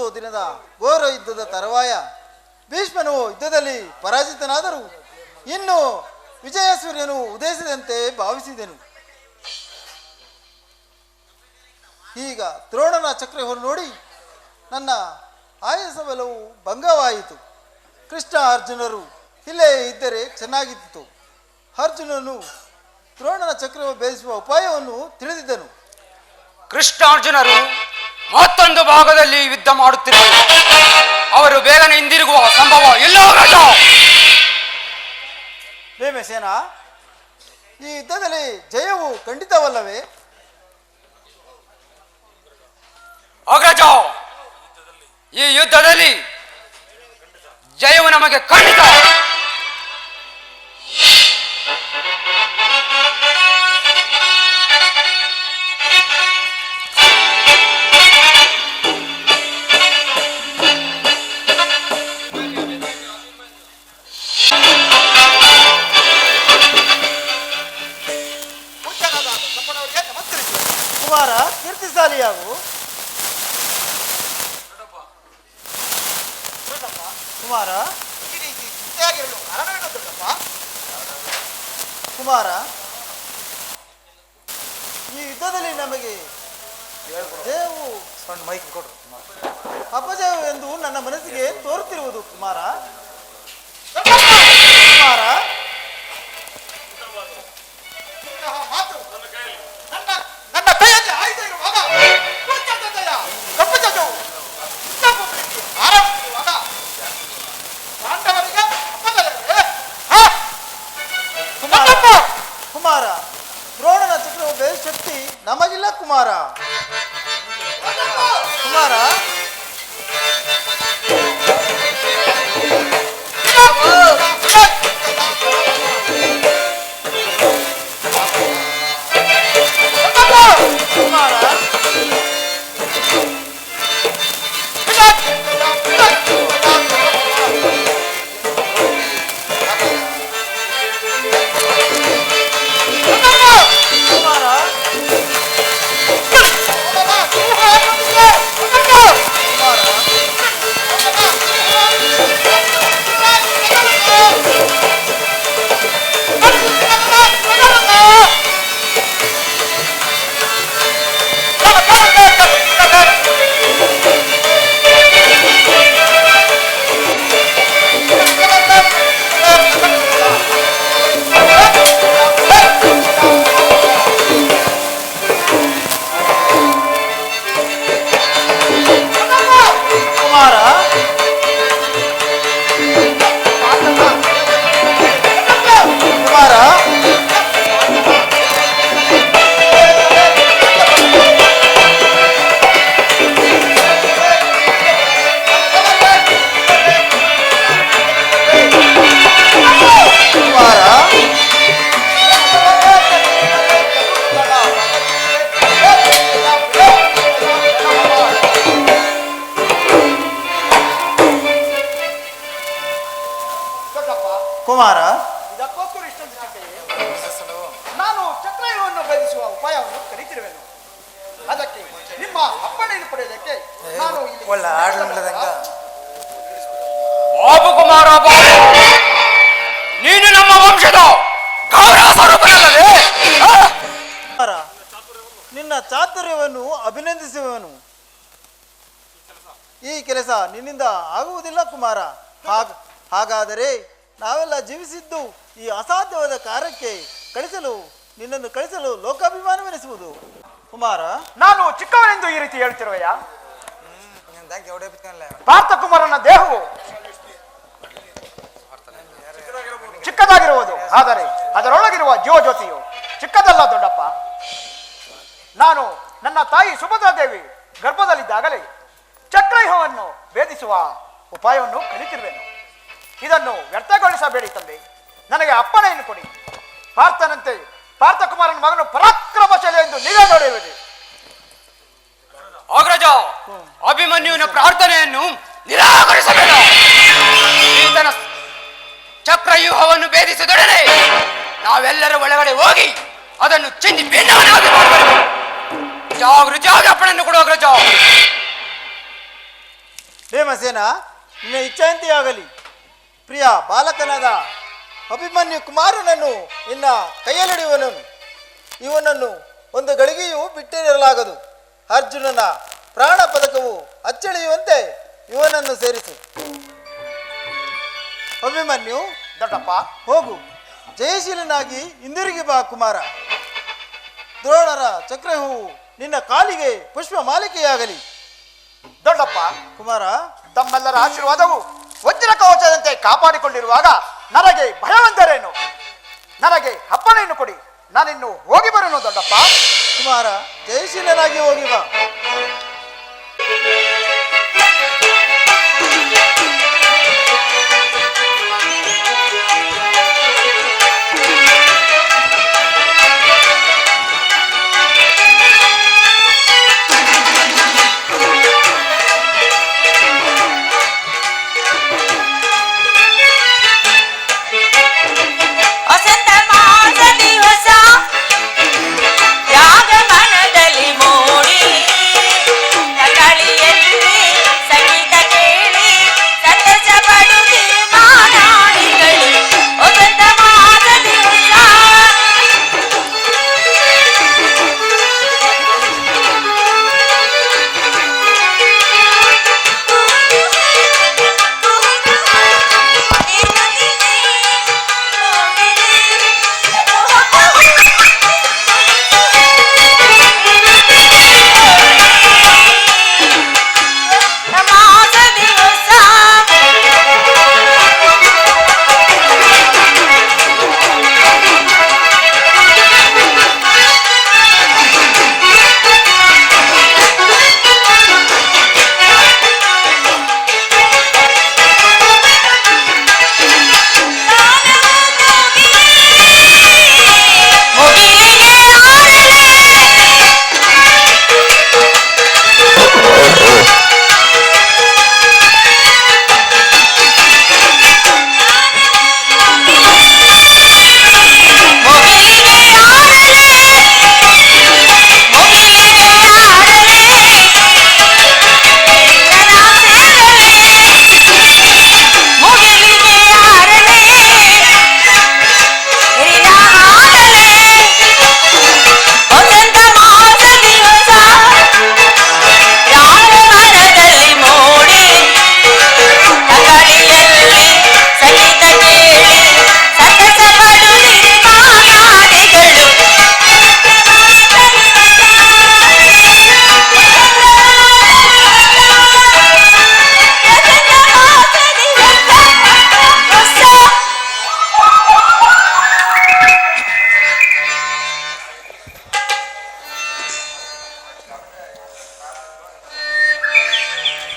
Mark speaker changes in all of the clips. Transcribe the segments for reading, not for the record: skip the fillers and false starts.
Speaker 1: 40 ದಿನದ ಘೋರ ಯುದ್ಧದ ತರುವಾಯ ಭೀಷ್ಮನು ಯುದ್ಧದಲ್ಲಿ ಪರಾಜಿತನಾದರೂ ಇನ್ನು ವಿಜಯ ಸೂರ್ಯನು ಉದಯಿಸಿದಂತೆ ಭಾವಿಸಿದೆನು. ಈಗ ದ್ರೋಣನ ಚಕ್ರವನ್ನು ನೋಡಿ ನನ್ನ ಆಯಾಸ ಬಲವು ಭಂಗವಾಯಿತು. ಕೃಷ್ಣ ಅರ್ಜುನರು ಇಲ್ಲೇ ಇದ್ದರೆ ಚೆನ್ನಾಗಿತ್ತು. ಅರ್ಜುನನು ದ್ರೋಣನ ಚಕ್ರವನ್ನು ಭೇದಿಸುವ ಉಪಾಯವನ್ನು ತಿಳಿದಿದ್ದನು.
Speaker 2: ಕೃಷ್ಣ ಅರ್ಜುನರು ಮತ್ತೊಂದು ಭಾಗದಲ್ಲಿ ಯುದ್ಧ ಮಾಡುತ್ತಿರುವರು. ಅವರು ಬೇಗನೆ ಹಿಂದಿರುಗುವ ಸಂಭವ ಇಲ್ಲ ರಾಜ.
Speaker 1: ಭೀಮಸೇನ, ಈ ಯುದ್ಧದಲ್ಲಿ ಜಯವು ಖಂಡಿತವಲ್ಲವೇ?
Speaker 2: ಅಗ್ರಜ, ಈ ಯುದ್ಧದಲ್ಲಿ ಜಯವು ನಮಗೆ ಖಂಡಿತ.
Speaker 1: ಕುಮಾರ, ಕೀರ್ತಿಶಾಲಿಯಾಗು. ಕುಮಾರ,
Speaker 3: ಈ ರೀತಿ ಚಿಂತೆಯಾಗಿರಲು ಕಾರಣವೇನು ದೊಡ್ಡಪ್ಪ?
Speaker 1: ಕುಮಾರ, ಈ ಯುದ್ಧದಲ್ಲಿ ನಮಗೆ ಜಯವು ಅಪಜಯವು ಎಂದು ನನ್ನ ಮನಸ್ಸಿಗೆ ತೋರುತ್ತಿರುವುದು. ಕುಮಾರ ಕುಮಾರ
Speaker 3: ಮಾತು ನನ್ನ ಕೈಯಲ್ಲಿ ಆಯುಧ ಇರುವಾಗ ಆರಂಭಿಸುವಾಗ ಪಾಂಡವರಿಗೆ
Speaker 1: ಕುಮಾರ, ದ್ರೋಣನ ಚಕ್ರವು ಬೇರೆ ಶಕ್ತಿ ನಮಗಿಲ್ಲ. ಕುಮಾರ ಕುಮಾರ ಕುಮಾರ,
Speaker 3: ಇದಕ್ಕೋಸ್ಕರ ಇಷ್ಟೊಂದು ಚಿಂತೆಯೇ? ನಾನು ಚಕ್ರವ್ಯೂಹವನ್ನು ಭೇದಿಸುವ ಉಪಾಯವನ್ನು ಕಲಿತಿರುವೆನು. ಅದಕ್ಕೆ ನಿಮ್ಮ ಅಪ್ಪಣೆಯನ್ನು ಪಡೆಯೋದಕ್ಕೆ ನಾನು
Speaker 2: ಬಾಬು ಕುಮಾರ, ನೀನು ನಮ್ಮ ವಂಶದ ಗೌರವ ಸ್ವರೂಪನಲ್ಲವೇ?
Speaker 1: ನಿನ್ನ ಚಾತುರ್ಯವನ್ನು ಅಭಿನಂದಿಸುವನು. ಈ ಕೆಲಸ ನಿನ್ನಿಂದ ಆಗುವುದಿಲ್ಲ ಕುಮಾರ. ಹಾಗಾದರೆ ನಾವೆಲ್ಲ ಜೀವಿಸಿದ್ದು ಈ ಅಸಾಧ್ಯವಾದ ಕಾರ್ಯಕ್ಕೆ ನಿನ್ನನ್ನು ಕಳಿಸಲು ಲೋಕಾಭಿಮಾನವೆನಿಸುವುದು. ಕುಮಾರ,
Speaker 3: ನಾನು ಚಿಕ್ಕವನೆಂದು ಈ ರೀತಿ ಹೇಳ್ತಿರುವೆಯ? ಪಾರ್ಥ ಕುಮಾರನ ದೇಹವು ಚಿಕ್ಕದಾಗಿರುವುದು, ಆದರೆ ಅದರೊಳಗಿರುವ ಜೀವಜ್ಯೋತಿಯು ಚಿಕ್ಕದಲ್ಲ ದೊಡ್ಡಪ್ಪ. ನಾನು ನನ್ನ ತಾಯಿ ಸುಭದ್ರಾದೇವಿ ಗರ್ಭದಲ್ಲಿದ್ದಾಗಲೇ ಚಕ್ರವ್ಯೂಹವನ್ನು ಭೇದಿಸುವ ಉಪಾಯವನ್ನು ಕಲಿತಿರುವೆನು. ಇದನ್ನು ವ್ಯರ್ಥಗೊಳಿಸಬೇಡಿ ತಂದೆ. ನನಗೆ ಅಪ್ಪಣೆಯನ್ನು ಕೊಡಿ. ಪಾರ್ಥನಂತೆ ಪಾರ್ಥಕುಮಾರನ ಮಗನು ಪರಾಕ್ರಮಶಾಲಿ ಎಂದು ನೀವೇ ನೋಡಿರುವಿರಿ.
Speaker 2: ಅಗ್ರಜ, ಅಭಿಮನ್ಯುವಿನ ಪ್ರಾರ್ಥನೆಯನ್ನು ನಿರಾಕರಿಸಬೇಡ. ಈತನ ಚಕ್ರವ್ಯೂಹವನ್ನು ಭೇದಿಸಿದೊಡನೆ ನಾವೆಲ್ಲರೂ ಒಳಗಡೆ ಹೋಗಿ ಅದನ್ನು ಚಿಂದಿ ಭಿನ್ನವನ್ನಾಗಿ ಮಾಡಬೇಕು. ಜಾಗೃತಿ ಅಪ್ಪಣೆಯನ್ನು ಕೊಡು ಅಗ್ರಜ.
Speaker 1: ಭೀಮಸೇನ, ನಿನ್ನ ಇಚ್ಛೆಯಂತೆಯಾಗಲಿ. ಪ್ರಿಯ ಬಾಲಕನಾದ ಅಭಿಮನ್ಯು ಕುಮಾರನನ್ನು ನಿನ್ನ ಕೈಯಲ್ಲಿಡುವನು. ಇವನನ್ನು ಒಂದು ಗಳಿಗೆಯೂ ಬಿಟ್ಟಿರಲಾಗದು. ಅರ್ಜುನನ ಪ್ರಾಣ ಪದಕವು ಅಚ್ಚಳಿಯುವಂತೆ ಇವನನ್ನು ಸೇರಿಸು. ಅಭಿಮನ್ಯು,
Speaker 3: ದೊಡ್ಡಪ್ಪ,
Speaker 1: ಹೋಗು, ಜಯಶೀಲನಾಗಿ ಹಿಂದಿರುಗಿ ಬಾ ಕುಮಾರ. ದ್ರೋಣರ ಚಕ್ರಹೂವು ನಿನ್ನ ಕಾಲಿಗೆ ಪುಷ್ಪ ಮಾಲಿಕೆಯಾಗಲಿ.
Speaker 3: ದೊಡ್ಡಪ್ಪ
Speaker 1: ಕುಮಾರ,
Speaker 3: ತಮ್ಮೆಲ್ಲರ ಆಶೀರ್ವಾದವು ವಜ್ರ ಕವಚದಂತೆ ಕಾಪಾಡಿಕೊಂಡಿರುವಾಗ ನನಗೆ ಭಯವೆಂದರೇನು? ನನಗೆ ಅಪ್ಪಣೆಯನ್ನು ಕೊಡಿ, ನಾನಿನ್ನು ಹೋಗಿ ಬರೋನು ದೊಡ್ಡಪ್ಪ.
Speaker 1: ಕುಮಾರ, ಜಯಶೀಲನಾಗಿ ಹೋಗಿ ಬಾ.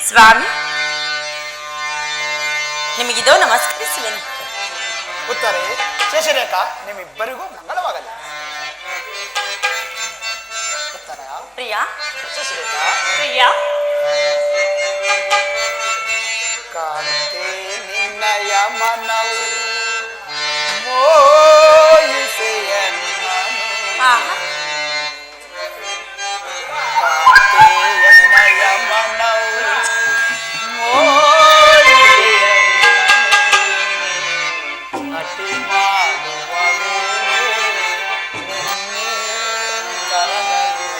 Speaker 4: ಸ್ವಾಮಿ, ನಿಮಗಿದೋ ನಮಸ್ಕರಿಸುವೆನು.
Speaker 3: ಉತ್ತರೆ ಶಶಿರೇಖಾ, ನಿಮ್ಮಿಬ್ಬರಿಗೂ ಮಂಗಳವಾಗಲಿ. ಉತ್ತರ
Speaker 4: ಪ್ರಿಯಾ,
Speaker 3: ಶಶಿರೇಖಾ,
Speaker 4: ಪ್ರಿಯಾ,
Speaker 3: ಕಾಂತೆ ನಿನ್ನಯ ಮನವು ಮೋಹಿಸೆಯನ್ನನು.
Speaker 4: ಆಹಾ,
Speaker 3: ಕಾಂತೆ ಎನ್ನಯ ಮನವು ಮೋಹಿಸೆಯನ್ನನು. ಅತಿ ಮಾಡುವವೇ ನಿನ್ನೆ ಕರಗಲಿ.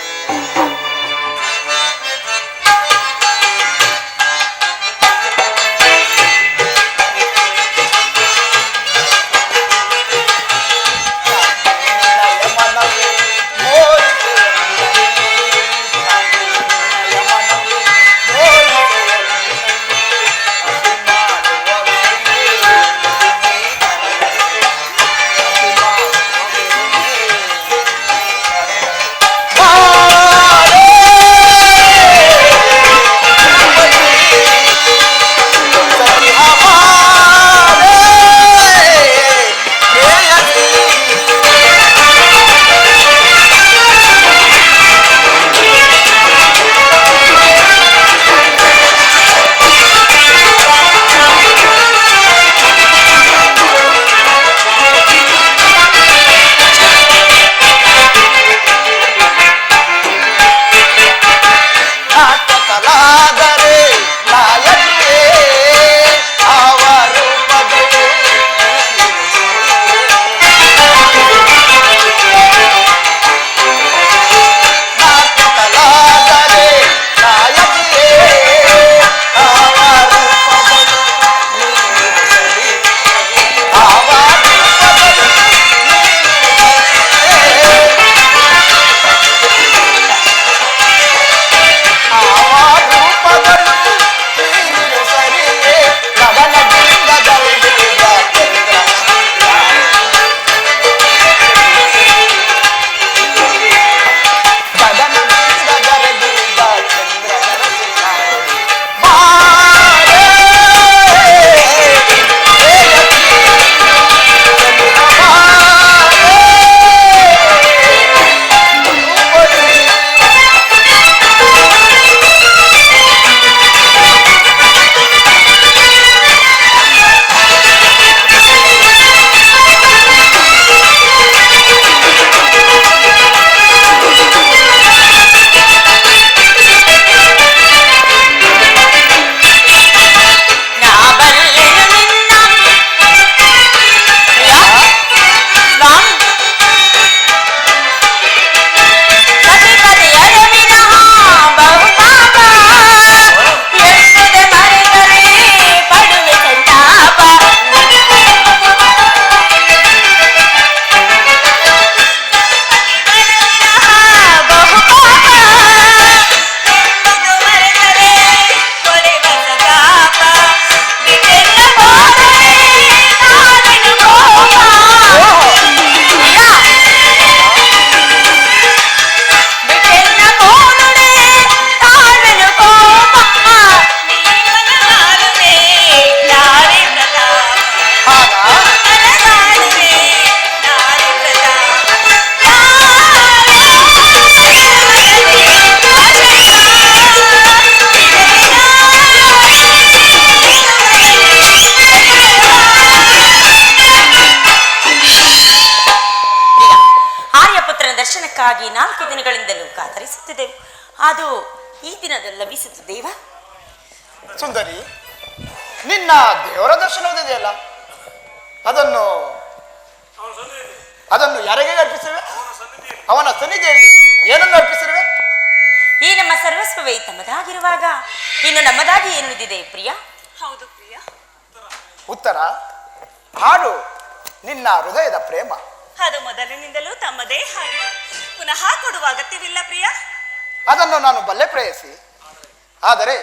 Speaker 4: ದರ್ಶನಕ್ಕಾಗಿ 4 ದಿನಗಳಿಂದಲೂ ಕಾತರಿಸುತ್ತಿದ್ದೆವು. ಅದು ಈ ದಿನದ ಲಭಿಸುತ್ತದೇವ.
Speaker 3: ಸುಂದರಿ, ನಿನ್ನ ದೇವರ ದರ್ಶನವಿದೆಯಲ್ಲ, ಅದನ್ನು ಯಾರಿಗೆ ಅರ್ಪಿಸಿರುವೆ? ಅವನ ಸನ್ನಿಧಿಯಲ್ಲಿ ಏನನ್ನು ಅರ್ಪಿಸಿರುವೆ?
Speaker 4: ಈ ನಮ್ಮ ಸರ್ವಸ್ವವೇ ತಮ್ಮದಾಗಿರುವಾಗ ಇನ್ನು ನಮ್ಮದಾಗಿ ಏನುಳಿದಿದೆ ಪ್ರಿಯ?
Speaker 5: ಹೌದು ಪ್ರಿಯ.
Speaker 3: ಉತ್ತರ ಹಾಡು ನಿನ್ನ ಹೃದಯದ ಪ್ರೇಮ.
Speaker 5: ಅದು ಮೊದಲಿನಿಂದಲೂ ತಮ್ಮದೇ ಆಗಿದೆ. ಪುನಃ ಕೊಡುವ ಅಗತ್ಯವಿಲ್ಲ ಪ್ರಿಯ.
Speaker 3: ಅದನ್ನು ನಾನು ಬಲ್ಲೆ ಪ್ರೇಯಸಿ. ಆದರೆ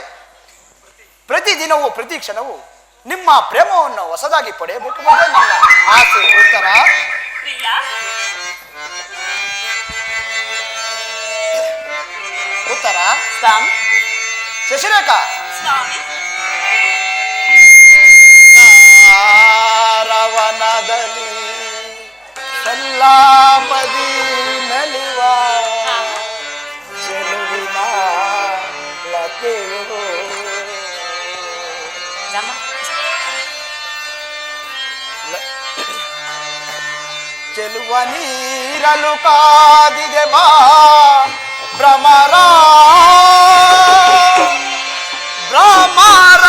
Speaker 3: ಪ್ರತಿದಿನವೂ ಪ್ರತಿ ಕ್ಷಣವೂ ನಿಮ್ಮ ಪ್ರೇಮವನ್ನು ಹೊಸದಾಗಿ ಪಡೆಯಬೇಕೆಂಬುದೇ ನನ್ನ ಆಸೆ. ಉತ್ತರ
Speaker 5: ಪ್ರಿಯ.
Speaker 3: ಉತ್ತರ
Speaker 4: ಸ್ವಾಮಿ.
Speaker 3: ಶಶಿರೇಖಾ.
Speaker 5: ಸ್ವಾಮಿ.
Speaker 3: ರವನದಲ್ಲಿ ಸಲ್ಲಾಪದಿ ನಲಿವ ಚೆಲುವಿನ ಲತೆಯು ಚೆಲುವ ನೀರಲು ಕಾದಿದೆ ಬಾ ಭ್ರಮರ ಭ್ರಮರ.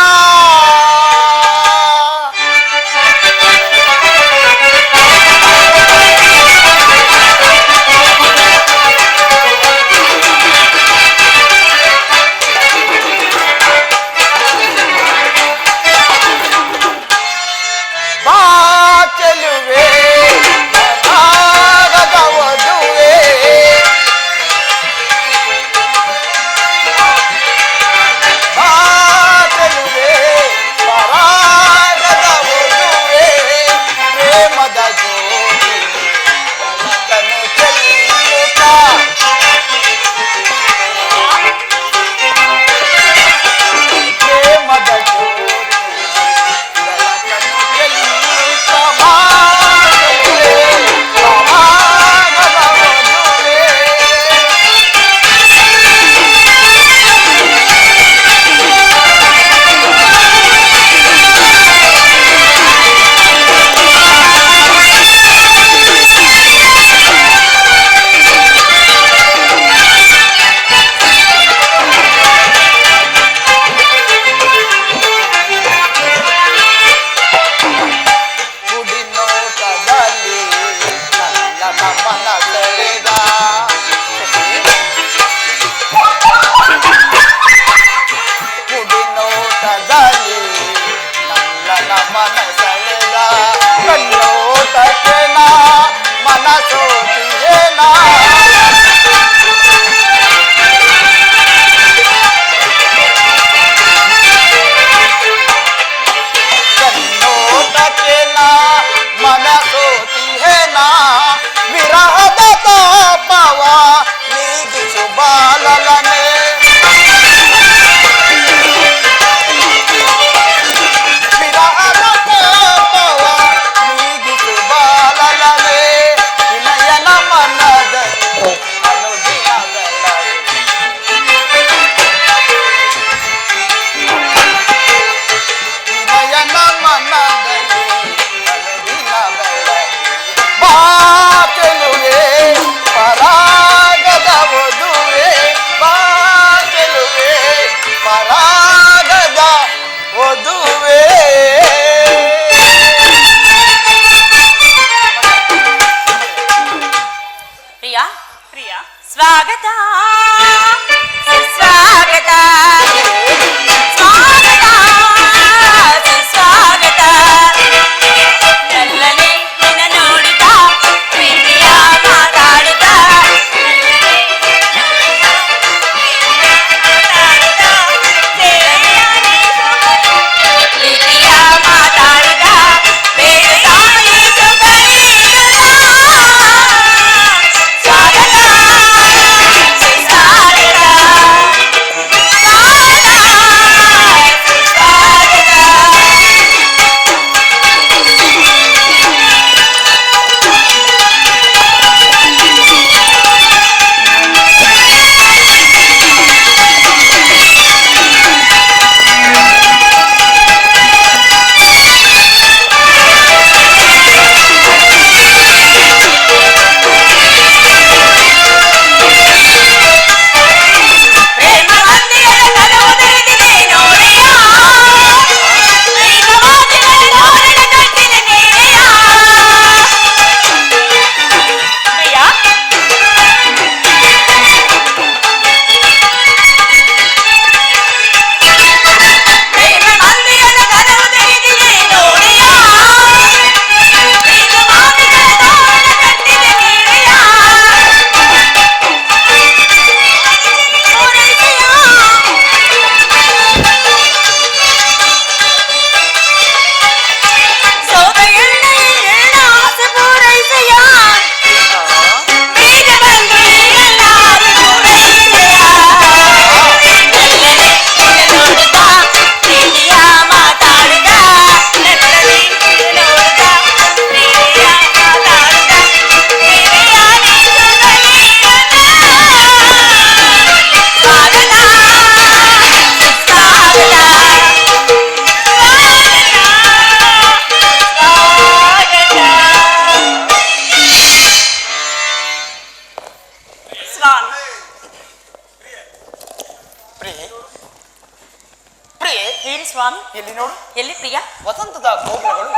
Speaker 3: ಎಲ್ಲಿ ನೋಡು,
Speaker 4: ಎಲ್ಲಿ ಪ್ರಿಯ?
Speaker 3: ವಸಂತದ ಕೋಗಿಲೆಗಳು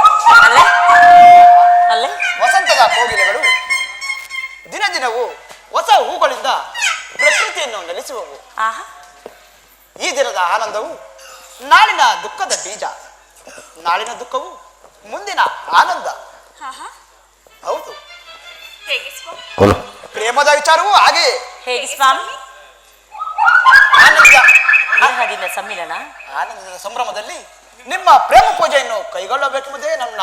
Speaker 4: ಅಲ್ಲೇ ಅಲ್ಲೇ
Speaker 3: ವಸಂತದ ಕೋಗಿಲೆಗಳು ದಿನ ದಿನವೂ ಹೊಸ ಹೂಗಳಿಂದ ಪ್ರಕೃತಿಯನ್ನು ನೆಲೆಸುವವು.
Speaker 4: ಆಹಾ,
Speaker 3: ಈ ದಿನದ ಆನಂದವು ನಾಳಿನ ದುಃಖದ ಬೀಜ, ನಾಳಿನ ದುಃಖವು ಮುಂದಿನ ಆನಂದ.
Speaker 5: ಆಹಾ,
Speaker 3: ಹೌದು,
Speaker 5: ಹೇಗೆ ಸ್ವಾಮಿ?
Speaker 3: ಪ್ರೇಮದ ವಿಚಾರವೂ ಹಾಗೆ.
Speaker 4: ಹೇಗೆ ಸ್ವಾಮಿ?
Speaker 3: ಆನಂದ
Speaker 4: ವಿರಹದಿಂದ ಸಮ್ಮಿಲನ.
Speaker 3: ಆನಂದದ ಸಂಭ್ರಮದಲ್ಲಿ ನಿಮ್ಮ ಪ್ರೇಮ ಪೂಜೆಯನ್ನು ಕೈಗೊಳ್ಳಬೇಕೆಂಬುದೇ ನನ್ನ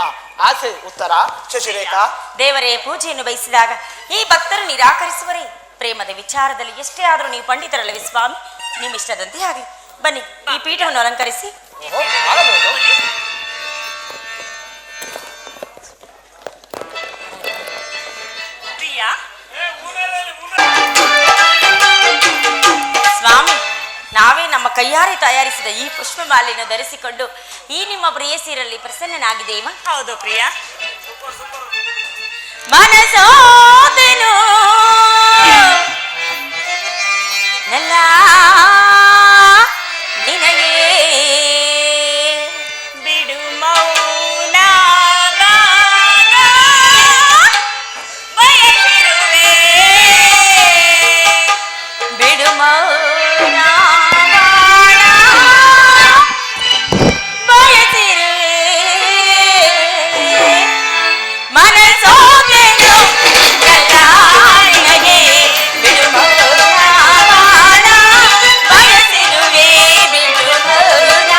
Speaker 3: ಆಸೆ. ಉತ್ತರ ಶಶಿರೇಖಾ.
Speaker 4: ದೇವರೇ ಪೂಜೆಯನ್ನು ಬಯಸಿದಾಗ ಈ ಭಕ್ತರು ನಿರಾಕರಿಸುವರೇ? ಪ್ರೇಮದ ವಿಚಾರದಲ್ಲಿ ಎಷ್ಟೇ ಆದರೂ ನೀವು ಪಂಡಿತರಲ್ಲವೇ ಸ್ವಾಮಿ? ನಿಮ್ಮ ಇಷ್ಟದಂತೆ ಹಾಗೆ ಬನ್ನಿ, ಈ ಪೀಠವನ್ನು ಅಲಂಕರಿಸಿ.
Speaker 3: ಓಹೋ, ಆಗಬಹುದು.
Speaker 5: ಪ್ರಿಯಾ,
Speaker 4: ಸ್ವಾಮಿ, ನಾವೇ ನಮ್ಮ ಕೈಯಾರೆ ತಯಾರಿಸಿದ ಈ ಪುಷ್ಪ ಮಾಲೆಯನ್ನು ಧರಿಸಿಕೊಂಡು ಈ ನಿಮ್ಮ ಪ್ರೇಯಸಿಯರಲ್ಲಿ ಪ್ರಸನ್ನನಾಗಿದ್ದೇವ.
Speaker 5: ಹೌದು ಪ್ರಿಯಾ.
Speaker 4: ಮನಸೋದೆನು ನಲ್ಲ ನಿನಗೆ
Speaker 5: ಬಿಡು ಮೌನ ಬಯಸಿರುವೆ,
Speaker 4: ಬಿಡು ಮೌನ ಬಯಸಿರುವೆ, ಮನಸೋದೆನು ನಲ್ಲ ನಿನಗೆ ಬಿಡು ಮೌನ ಬಯಸಿರುವೆ, ಬಿಡು ಮೌನ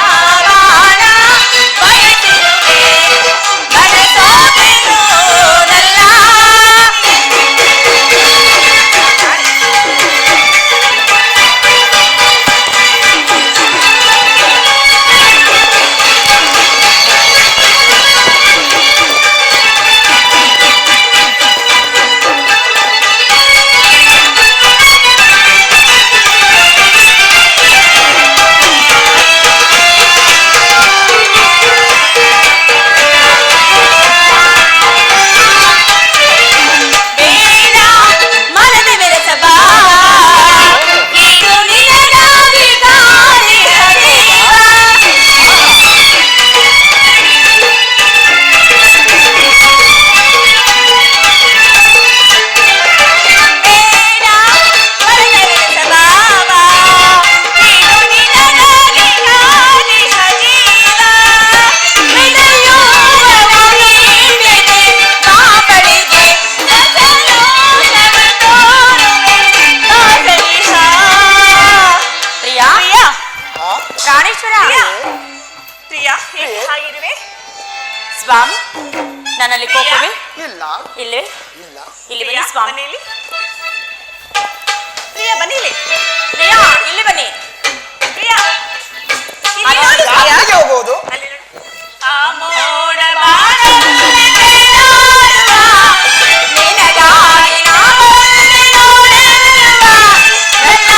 Speaker 4: ಬಯಸಿರುವೆ, ಮನಸೋದೆನು ನಲ್ಲ. ಬೇಡ ಮನದ ಬೆರೆಸಬಾ, ಇದು ನಿನಗಾಗಿ ಕಾದಿದ ದೇವ. ಬೇಡ ಮನದ ಬೆರೆಸಬಾ, ಇದು ನಿನಗಾಗಿ ಕಾದಿದ ಜೀವ. ಮೆರೆಯುವವನೇ ಬೆದೆ ಮಾಪಳಿಗೆ ರಸರೋಷವ ತೋರುವೆ ಕಾದರಿಹ. ಪ್ರಿಯಾ,
Speaker 3: ಆ?
Speaker 4: ಪ್ರಾಣೇಶ್ವರ,
Speaker 5: ಪ್ರಿಯಾ, ಹೇಗೆ ಹಾಗಿರುವೆ?
Speaker 4: ಸ್ವಾಮಿ, ನನ್ನಲ್ಲಿ ಕೋಪವೇ
Speaker 3: ಇಲ್ಲ
Speaker 4: ಇಲ್ಲವೇ?
Speaker 3: ಇಲ್ಲ.
Speaker 4: ಇಲ್ಲಿ
Speaker 5: ಪ್ರಿಯಾ,
Speaker 4: ಬನ್ನಿ ಸ್ವಾಮಿ.
Speaker 5: ಬನ್ನಿಲ್ಲಿ. ಪ್ರಿಯಾ, ಬನ್ನಿಲ್ಲಿ.
Speaker 4: ಪ್ರಿಯಾ, ಇಲ್ಲಿ ಬನ್ನಿ.
Speaker 5: ಪ್ರಿಯಾ, ಇಲ್ಲಿ
Speaker 4: ಅಲ್ಲಿ
Speaker 5: ನೋಡು ಪ್ರಿಯಾ.
Speaker 3: ಯಾರಿಗೆ ಹೋಗಬಹುದು?
Speaker 5: ಅಲ್ಲಿ ನೋಡು. ಆ ಮೋಡ ಬಾಣವೇ
Speaker 4: ನಿನಗಾಗಿ ನಾವೊಮ್ಮೆ ನೋಡುವ ನನ್ನ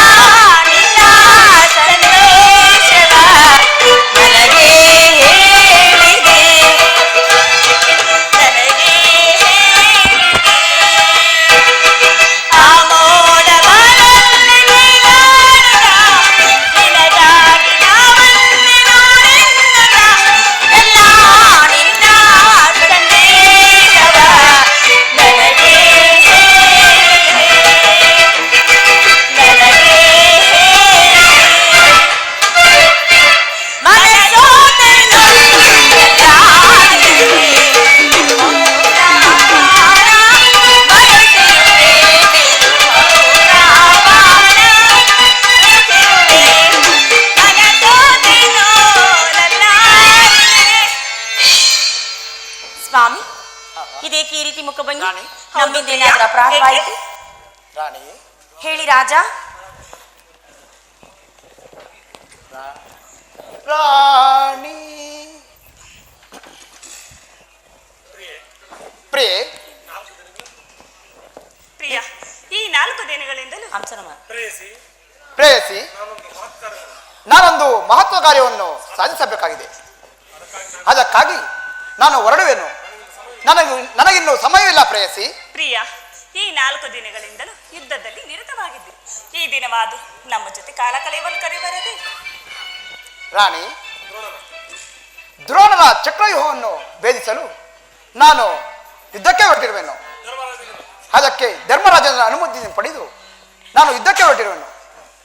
Speaker 4: ನಿನ್ನ ಸಂದೇಶವ ನನಗೆ ಹೇಳಿದೆ,
Speaker 5: ನನಗೆ
Speaker 4: ಆ ಮೋಡ ಬಾಣವೇ ನೀನಾಡುತ್ತ ನಿನಗಾಗಿ ನಾವೊಮ್ಮೆ ನೋಡೆನ್ನುತ್ತ ನನ್ನ ನಿನ್ನ ಸಂದೇಶವ ನನಗೆ ಸ್ವಾಮಿ, ಇದೇಕೆ ಈ ರೀತಿ ಮುಖಭಂಗಿ?
Speaker 3: ರಾಣಿ,
Speaker 4: ನಮ್ಮಿಂದ ಏನಾದ್ರೂ ಅಪರಾಧವಾಯಿತು?
Speaker 3: ರಾಣಿ,
Speaker 4: ಹೇಳಿ ರಾಜ.
Speaker 3: ರಾಣಿ ಪ್ರಿಯೆ,
Speaker 5: ಪ್ರಿಯಾ, ಈ 4 ದಿನಗಳಿಂದಲೂ
Speaker 4: ಹಂಸನಮ್ಮ,
Speaker 3: ಪ್ರೇಯಸಿ, ನಾನೊಂದು ಮಹತ್ವ ಕಾರ್ಯವನ್ನು ಸಾಧಿಸಬೇಕಾಗಿದೆ. ಅದಕ್ಕಾಗಿ ನಾನು ಹೊರಡುವೆನು. ನನಗಿನ್ನು ಸಮಯವಿಲ್ಲ ಪ್ರೇಯಸಿ.
Speaker 5: ಪ್ರಿಯಾ, ಈ 4 ದಿನಗಳಿಂದಲೂ ಯುದ್ಧದಲ್ಲಿ ನಿರತವಾಗಿದ್ದೆ. ಈ ದಿನವಾದು ನಮ್ಮ ಜೊತೆ ಕಾಲ ಕಳೆಯಲು ಕರೆಬರದೆ.
Speaker 3: ರಾಣಿ, ದ್ರೋಣರ ಚಕ್ರವ್ಯೂಹವನ್ನು ಭೇದಿಸಲು ನಾನು ಯುದ್ಧಕ್ಕೆ ಹೊರಟಿರುವೆನು. ಅದಕ್ಕೆ ಧರ್ಮರಾಜನ ಅನುಮತಿ ಪಡೆದು ನಾನು ಯುದ್ಧಕ್ಕೆ ಹೊರಟಿರುವೆನು.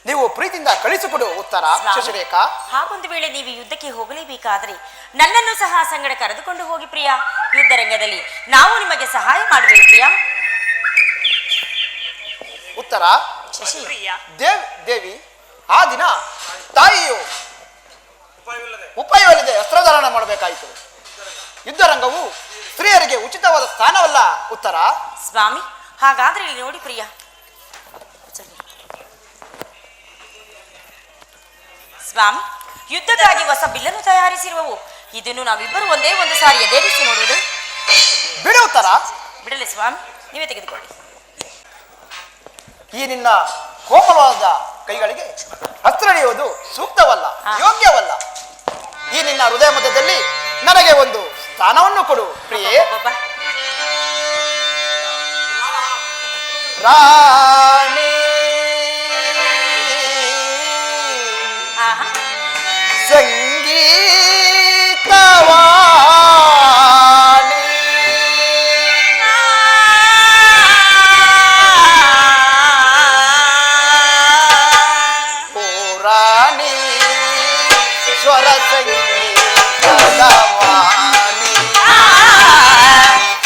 Speaker 3: ನೀವು ಪ್ರೀತಿಯಿಂದ ಕಳಿಸಿಕೊಡು ಉತ್ತರ ಶಶಿರೇಖಾ.
Speaker 4: ಹಾಗೊಂದು ವೇಳೆ ನೀವು ಯುದ್ಧಕ್ಕೆ ಹೋಗಲೇಬೇಕಾದ್ರೆ ನನ್ನನ್ನು ಸಹ ಸಂಗಡ ಕರೆದುಕೊಂಡು ಹೋಗಿ ಪ್ರಿಯ. ಯುದ್ಧ ರಂಗದಲ್ಲಿ ನಾವು ನಿಮಗೆ ಸಹಾಯ ಮಾಡುವೆವು ಪ್ರಿಯ.
Speaker 3: ಉತ್ತರ
Speaker 4: ಶಶಿ,
Speaker 3: ದೇವಿ, ಆ ದಿನ ತಾಯಿಯು ಉಪಾಯವಿಲ್ಲದೆ ವಸ್ತ್ರಧಾರಣ ಮಾಡಬೇಕಾಯಿತು. ಯುದ್ಧ ರಂಗವು ಸ್ತ್ರೀಯರಿಗೆ ಉಚಿತವಾದ ಸ್ಥಾನವಲ್ಲ ಉತ್ತರ.
Speaker 4: ಸ್ವಾಮಿ, ಹಾಗಾದ್ರೆ ಇಲ್ಲಿ ನೋಡಿ ಪ್ರಿಯ. ಸ್ವಾಮಿ, ಯುದ್ಧಕ್ಕಾಗಿ ಹೊಸ ಬಿಲ್ಲನ್ನು ತಯಾರಿಸಿರುವವು. ಇದನ್ನು ನಾವಿಬ್ಬರು ಒಂದೇ ಒಂದು ಸಾರಿ ಎದೇರಿಸಿ ನೋಡುವುದು.
Speaker 3: ಬಿಡು ಉತ್ತರ.
Speaker 4: ಬಿಡಲಿ ಸ್ವಾಮಿ, ನೀವೇ ತೆಗೆದುಕೊಳ್ಳಿ.
Speaker 3: ಈ ನಿನ್ನ ಕೋಮಲವಾದ ಕೈಗಳಿಗೆ ಅಸ್ತ್ರ ಹಿಡಿಯುವುದು ಸೂಕ್ತವಲ್ಲ, ಯೋಗ್ಯವಲ್ಲ. ಈ ನಿನ್ನ ಹೃದಯ ಮಧ್ಯದಲ್ಲಿ ನನಗೆ ಒಂದು ಸ್ಥಾನವನ್ನು ಕೊಡು ಪ್ರಿಯೇ. ರಾಣಿ ಸಂಗೀತವಾಣಿ ಪುರಾಣಿ ಸ್ವರ ಸಂಗೀತವಾಣಿ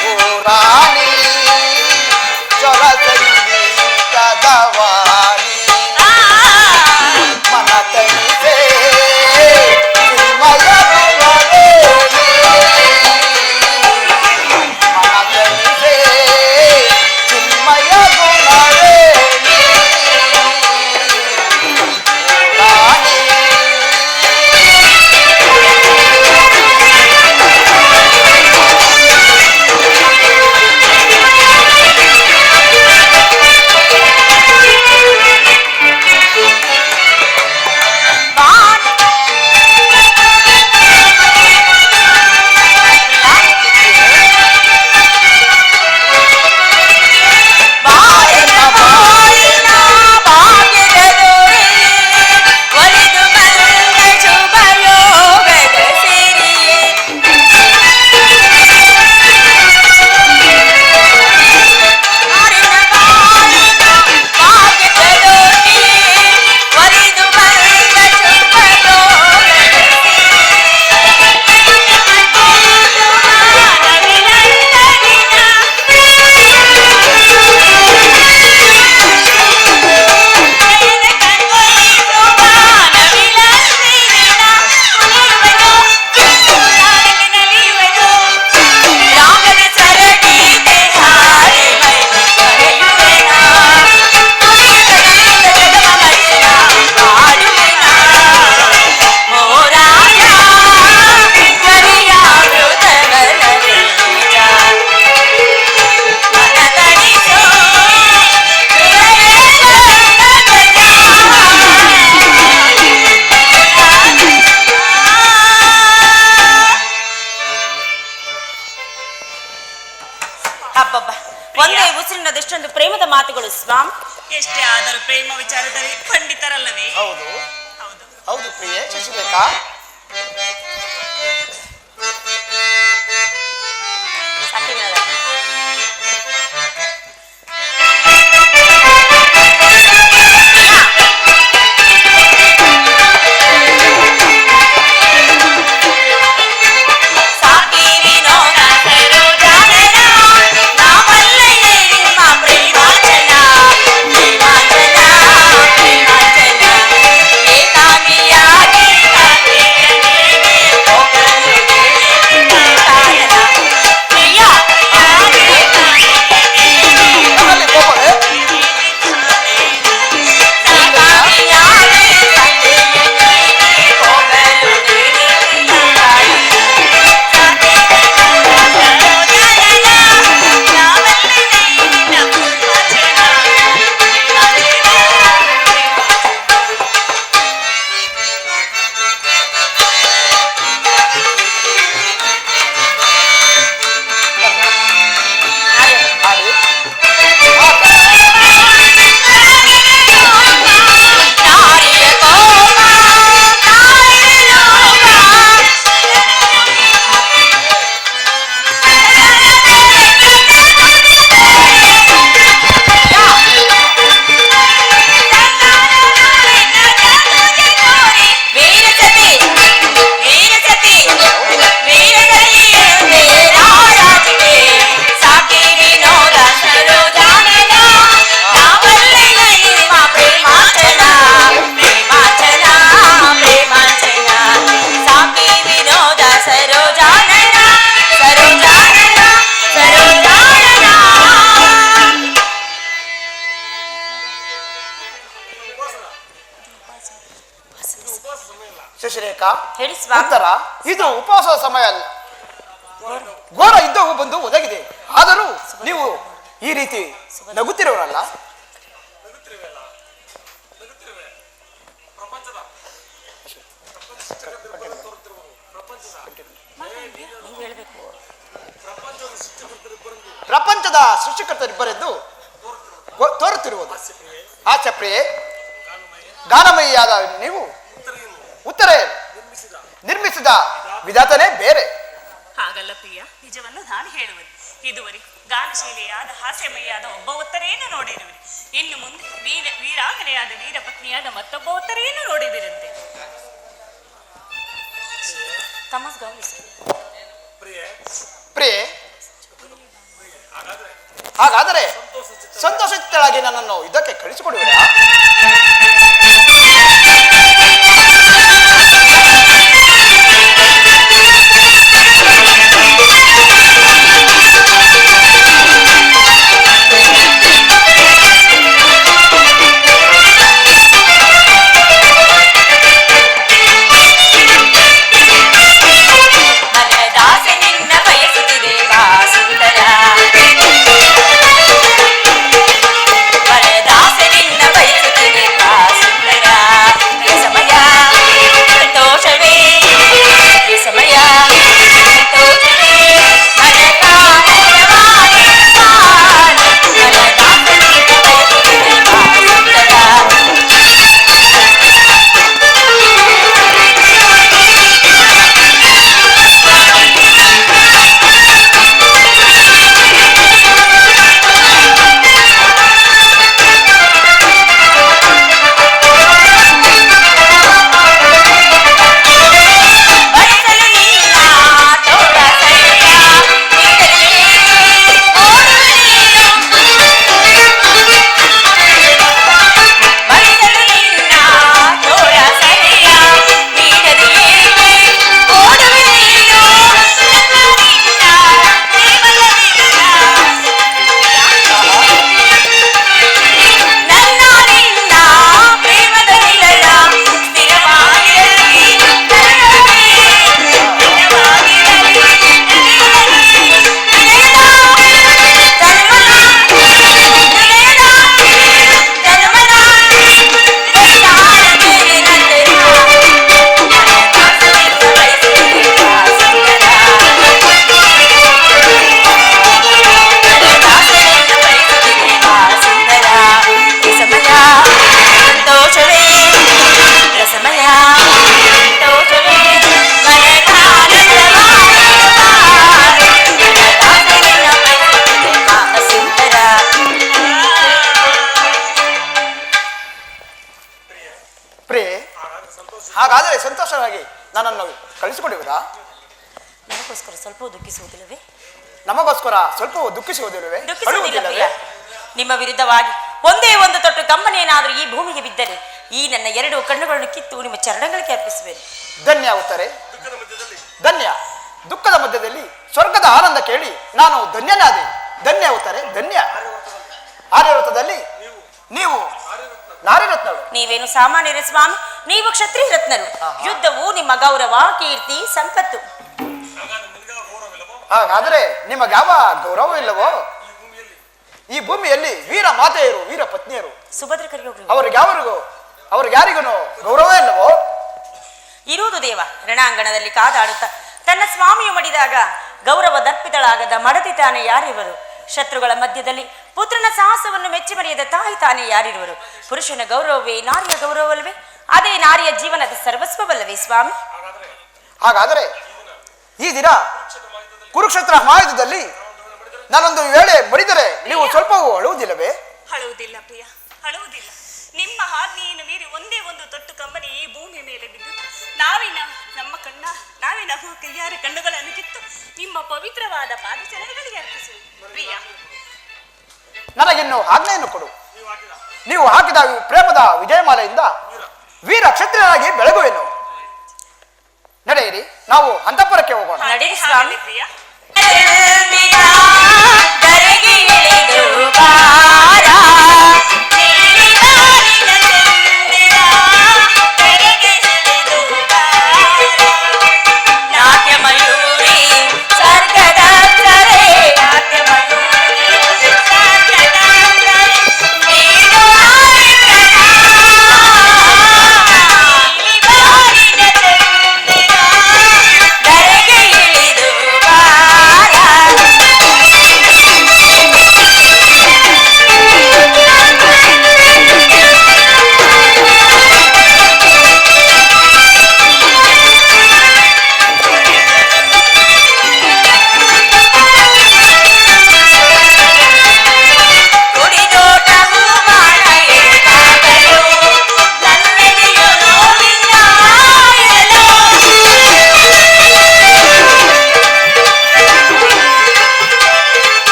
Speaker 3: ಪುರಾಣಿ ಸ್ವರ ಸಂಗೀತವಾಣಿ ಮನ ತಣಿಸೆ
Speaker 4: ಎಷ್ಟೊಂದು ಪ್ರೇಮದ ಮಾತುಗಳು ಸ್ವಾಮಿ.
Speaker 5: ಎಷ್ಟೇ ಆದರೂ ಪ್ರೇಮ ವಿಚಾರದಲ್ಲಿ ಪಂಡಿತರಲ್ಲವೇ?
Speaker 3: ಹೌದು
Speaker 5: ಹೌದು
Speaker 3: ಹೌದು ಪ್ರಿಯೆ. ಶಶಿರೇಖಾ,
Speaker 4: Yeah.
Speaker 3: ಬೇಕಾ?
Speaker 4: ಹೇಳಿ ಸ್ವಾಮಿ.
Speaker 3: ಉತ್ತರ: ಇದು ಉಪವಾಸದ ಸಮಯ ಅಲ್ಲ, ಘೋರ ಯುದ್ಧವು ಬಂದು ಒದಗಿದೆ. ಆದರೂ ನೀವು ಈ ರೀತಿ ನಗುತ್ತಿರೋರಲ್ಲ. ಪ್ರಪಂಚದ ಸೃಷ್ಟಿಕರ್ತರಿಬ್ಬರೆಂದು ತೋರುತ್ತಿರುವುದು ಹಾಸ್ಯಪ್ರಿಯೆ, ಗಾನಮಯಿಯಾದ ನೀವು ಉತ್ತರ ನಿರ್ಮಿಸಿದ ವಿಧಾತನೇ ಬೇರೆ.
Speaker 5: ಹಾಗಲ್ಲ ಪ್ರಿಯ, ನಿಜವನ್ನು ನಾನು ಹೇಳುವುದು. ಇದುವರೆಗೆ ಗಾನಶೀಲೆಯಾದ ಹಾಸ್ಯಮಯ್ಯಾದ ಒಬ್ಬ ಉತ್ತರೆಯನ್ನು ನೋಡಿರುವಿರಿ. ಇನ್ನು ಮುಂದೆ ವೀರಾಂಗನೆಯಾದ ವೀರಪತ್ನಿಯಾದ ಮತ್ತೊಬ್ಬ ಉತ್ತರೆಯನ್ನು ನೋಡಿದಿರಂತೆ.
Speaker 3: ಪ್ರಿಯೆ, ಹಾಗಾದರೆ ಸಂತೋಷಿತಳಾಗಿ ನನ್ನನ್ನು ಇದಕ್ಕೆ ಕಳಿಸಿಕೊಡುವಿರಾ? ಹಾಗಾದರೆ ಸಂತೋಷವಾಗಿ ನನ್ನನ್ನು ಕಳಿಸಿಕೊಡುವಿರಾ?
Speaker 4: ನಮಗೋಸ್ಕರ ಸ್ವಲ್ಪ ದುಃಖಿಸುವುದಿಲ್ಲವೇ?
Speaker 3: ನಮಗೋಸ್ಕರ ಸ್ವಲ್ಪ ದುಃಖಿಸುವುದಿಲ್ಲವೇ?
Speaker 4: ನಿಮ್ಮ ವಿರುದ್ಧವಾಗಿ ಒಂದೇ ಒಂದು ತೊಟ್ಟು ಕಂಬನೇನಾದರೂ ಈ ಭೂಮಿಗೆ ಬಿದ್ದರೆ ಈ ನನ್ನ ಎರಡು ಕಣ್ಣುಗಳನ್ನು ಕಿತ್ತು ನಿಮ್ಮ ಚರಣಗಳಿಗೆ ಅರ್ಪಿಸುವೆ.
Speaker 3: ಧನ್ಯ ಉತ್ತರೆ, ಧನ್ಯ. ದುಃಖದ ಮಧ್ಯದಲ್ಲಿ ಸ್ವರ್ಗದ ಆನಂದ ಕೇಳಿ ನಾನು ಧನ್ಯನಾದೆ. ಧನ್ಯ ಉತ್ತರೆ, ಧನ್ಯ. ಆರ್ಯವೃತದಲ್ಲಿ ನೀವು ನಾರಿರತ್ನರು.
Speaker 4: ನೀವೇನು ಸಾಮಾನ್ಯರ ಸ್ವಾಮಿ, ನೀವು ಕ್ಷತ್ರಿಯ ರತ್ನರು. ಯುದ್ಧವು ನಿಮ್ಮ ಗೌರವ, ಕೀರ್ತಿ, ಸಂಪತ್ತು.
Speaker 3: ಹಾಗಾದರೆ ನಿಮಗೆ ಯಾವ ಗೌರವವಿಲ್ಲವೋ? ಈ ಭೂಮಿಯಲ್ಲಿ ವೀರ ಮಾತೆಯರು, ವೀರ ಪತ್ನಿಯರು ಅವ್ರಿಗ್ಯಾರಿಗೂ ಗೌರವ ಇಲ್ಲವೋ?
Speaker 4: ಇರುವುದು ದೇವ. ರಣಾಂಗಣದಲ್ಲಿ ಕಾದಾಡುತ್ತಾ ತನ್ನ ಸ್ವಾಮಿಯು ಮಡಿದಾಗ ಗೌರವ ದರ್ಪಿತಳಾಗದ ಮಡದಿ ತಾನೇ ಯಾರಿರುವರು? ಶತ್ರುಗಳ ಮಧ್ಯದಲ್ಲಿ ಪುತ್ರನ ಸಾಹಸವನ್ನು ಮೆಚ್ಚಿ ಮರೆಯದ ತಾಯಿ ತಾನೇ ಯಾರಿರುವರು? ಪುರುಷನ ಗೌರವವೇ ನಾರಿಯ ಗೌರವವಲ್ಲವೇ? ಅದೇ ನಾರಿಯ ಜೀವನದ ಸರ್ವಸ್ವವಲ್ಲವೇ ಸ್ವಾಮಿ?
Speaker 3: ಹಾಗಾದರೆ ಈ ದಿನ ಕುರುಕ್ಷೇತ್ರ ಮಹಾಯುದ್ಧದಲ್ಲಿ ನಾನೊಂದು ವೇಳೆ ಮಡಿದರೆ ನೀವು ಸ್ವಲ್ಪವೂ ಅಳುವುದಿಲ್ಲವೇ?
Speaker 5: ಅಳುವುದಿಲ್ಲ ಪ್ರಿಯ, ಅಳುವುದಿಲ್ಲ. ನಿಮ್ಮ ಆಜ್ಞೆಯನ್ನು ಮೀರಿ ಒಂದೇ ಒಂದು ತೊಟ್ಟು ಕಂಬನಿ ಈ ಭೂಮಿ ಮೇಲೆ ಬಿದ್ದು ನಾವಿನ ಕೈಯಾರ ಕಣ್ಣುಗಳನ್ನು ಕಿತ್ತು ನಿಮ್ಮ ಪವಿತ್ರವಾದ ಪಾದಚರಣೆಗಳಿಗೆ ಅರ್ಪಿಸುವೆ ಪ್ರಿಯ.
Speaker 3: ನನಗಿನ್ನು ಆಜ್ಞೆಯನ್ನು ಕೊಡು. ನೀವು ಹಾಕಿದ ಪ್ರೇಮದ ವಿಜಯಮಾಲೆಯಿಂದ ವೀರ ಕ್ಷತ್ರಿಯರಾಗಿ ಬೆಳಗುವೆನು. ನಡೆಯಿರಿ, ನಾವು ಅಂತಃಪುರಕ್ಕೆ ಹೋಗೋಣ.
Speaker 4: ನಡೆಯಿರಿ ಸ್ವಾಮಿ.
Speaker 5: ಪ್ರಿಯ.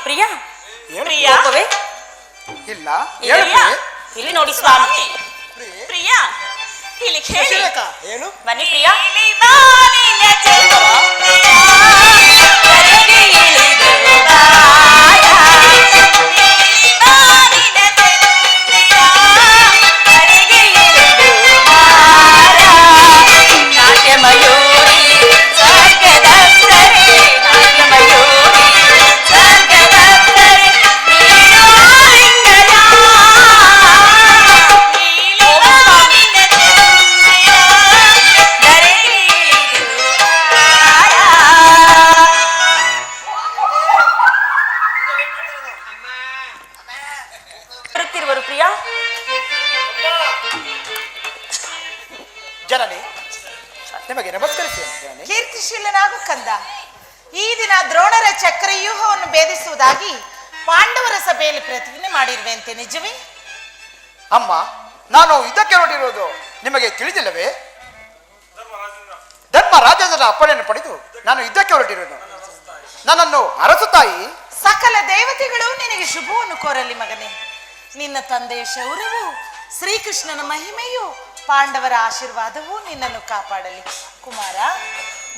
Speaker 4: ಪ್ರಿಯ
Speaker 5: ಪ್ರಿಯ
Speaker 4: ಕೋಪವೇ?
Speaker 3: ಇಲ್ಲ
Speaker 4: ಇಲ್ಲ.
Speaker 3: ಹೇಳು ಪ್ರಿಯೆ.
Speaker 4: ಇಲ್ಲಿ ನೋಡಿ ಸ್ವಾಮಿ,
Speaker 5: ಪ್ರಿಯ ಇಲ್ಲಿ ಕೇಳಿ.
Speaker 1: ಶಶಿರೇಖಾ, ಹೇಳು.
Speaker 4: ಬನ್ನಿ ಪ್ರಿಯ.
Speaker 5: ಇಲ್ಲಿ ಬಾನಿನ ಚೆಲುವೆಯ, ಕರೆಗೆ ಇಳಿದು ಬಾರ. ಇಲ್ಲಿ ಬಾನಿನ ಚೆಲುವೆಯ, ಕರೆಗೆ ಇಳಿದು ಬಾರ.
Speaker 4: ನಾಟ್ಯ ಮಯೂರಿ ಸ್ವರ್ಗದಪ್ಸರೆ, ನಾಟ್ಯ ಮಯೂರಿ ಸ್ವರ್ಗದಪ್ಸರೆ, ನೀನು ಲಿಂಗದ.
Speaker 5: ಇಲ್ಲಿ ಬಾನಿನ ಚೆಲುವೆಯ,
Speaker 4: ಧರೆಗೆ ಇಳಿದು ಬಾರ. ಬರುತ್ತಿರುವರು ಪ್ರಿಯ.
Speaker 3: ಜನನಿ ನಿಮಗೆ ನಮಸ್ಕರಿಸಿ ಜನನಿ.
Speaker 6: ಕೀರ್ತಿಶೀಲನಾಗು ಕಂದ. ಈ ದಿನ ದ್ರೋಣರ ಚಕ್ರವ್ಯೂಹವನ್ನು ಭೇದಿಸುವುದಾಗಿ ಪಾಂಡವರ ಸಭೆಯಲ್ಲಿ ಪ್ರತಿಜ್ಞೆ ಮಾಡಿರುವೆಂತೆ ನಿಜವೇ?
Speaker 3: ಅಮ್ಮ, ನಾನು ಯುದ್ಧಕ್ಕೆ ಹೊರಟಿರುವುದು ನಿಮಗೆ ತಿಳಿದಿಲ್ಲವೇ? ಧರ್ಮರಾಜನ ಅಪ್ಪಣೆಯನ್ನು ಪಡೆದು ನಾನು ಯುದ್ಧಕ್ಕೆ ಹೊರಟಿರುವುದು. ನನ್ನನ್ನು ಅರಸು ತಾಯಿ.
Speaker 6: ಸಕಲ ದೇವತೆಗಳು ನಿನಗೆ ಶುಭವನ್ನು ಕೋರಲಿ ಮಗನೇ. ನಿನ್ನ ತಂದೆಯ ಶೌರ್ಯವು, ಶ್ರೀಕೃಷ್ಣನ ಮಹಿಮೆಯು, ಪಾಂಡವರ ಆಶೀರ್ವಾದವು ನಿನ್ನನ್ನು ಕಾಪಾಡಲಿ ಕುಮಾರ.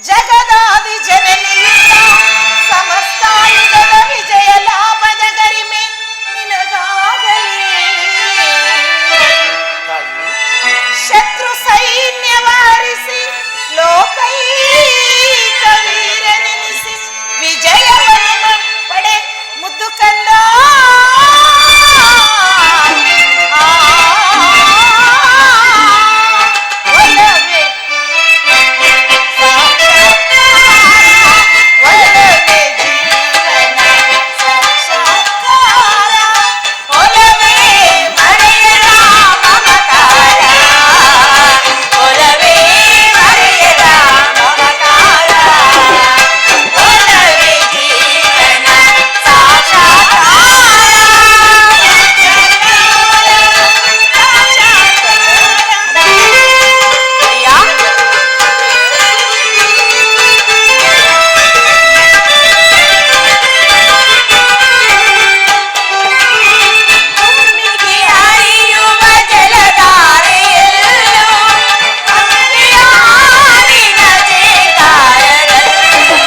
Speaker 6: ಜಗದಾದಿ ಜನನಿಯುತ ಸಮಸ್ತಾಯುಧದ ವಿಜಯ ಲಾಭದ ಗರಿಮೆ ನಿನಗಾಗಲಿ.
Speaker 3: ತಾಯಿ,
Speaker 6: ಶತ್ರು ಸೈನ್ಯವಾರಿಸಿ ಲೋಕೈಕ ವೀರನೆನಿಸಿ ವಿಜಯವನ್ನು ಪಡೆ ಮುದ್ದು ಕಂದ. ಒಲವೇ ಒಲವೇ ಜೀವನ ಸಾಕ್ಷಾತ್ಕಾರ, ಒಲವೇ ಮರೆಯದ ಮಮಕಾರ,
Speaker 4: ಒಲವೇ ಮರೆಯದ ಮಮಕಾರ, ಒಲವೇ ಜೀವನ ಭೂಮಿಗೆ ಹರಿಯುವ ಜಲಧಾರೆಯಲ್ಲೂ ಅಂಬಿಯಾರಿನ ಜೇಕಾರದಲ್ಲೂ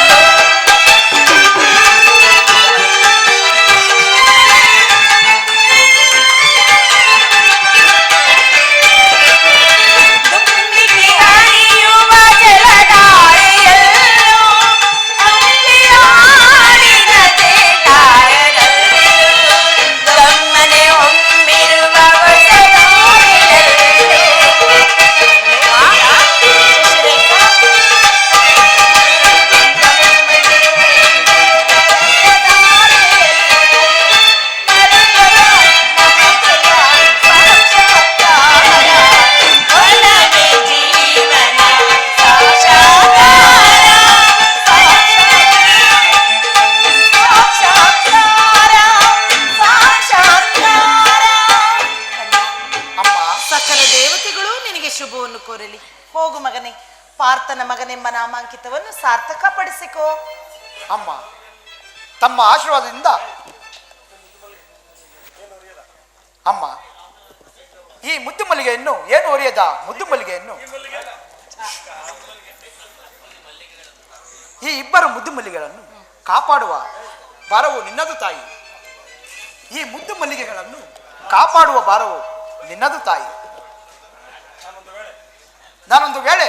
Speaker 4: ದುಂಬಿಗೆ ಹರಿಯುವ ಜಲಧಾರೆಯಲ್ಲೂ ಅಂಬಿಯಾರಿನ ಜೇಕಾರದಲ್ಲೂ ಗಮ್ಮನೆ ಹೊಮ್ಮಿರುವ ಒಲವೇ ಜೀವನ
Speaker 3: ಅಮ್ಮ,
Speaker 6: ಸಕಲ ದೇವತೆಗಳು ನಿನಗೆ ಶುಭವನ್ನು ಕೋರಲಿ. ಹೋಗು ಮಗನೇ, ಪಾರ್ಥನ ಮಗನೆಂಬ ನಾಮಾಂಕಿತವನ್ನು ಸಾರ್ಥಕಪಡಿಸಿಕೋ.
Speaker 3: ಅಮ್ಮ, ತಮ್ಮ ಆಶೀರ್ವಾದದಿಂದ ಅಮ್ಮ, ಈ ಮುದ್ದು ಮಲ್ಲಿಗೆಯನ್ನು ಏನು ಒರೆಯದ ಮುದ್ದು ಮಲ್ಲಿಗೆಯನ್ನು ಈ ಇಬ್ಬರು ಮುದ್ದು ಮಲ್ಲಿಗೆಗಳನ್ನು ಕಾಪಾಡುವ ಭಾರವು ನಿನ್ನದು ತಾಯಿ. ಈ ಮುದ್ದು ಮಲ್ಲಿಗೆಗಳನ್ನು ಕಾಪಾಡುವ ಭಾರವು ನಿನ್ನದು ತಾಯಿ. ನಾನೊಂದು ವೇಳೆ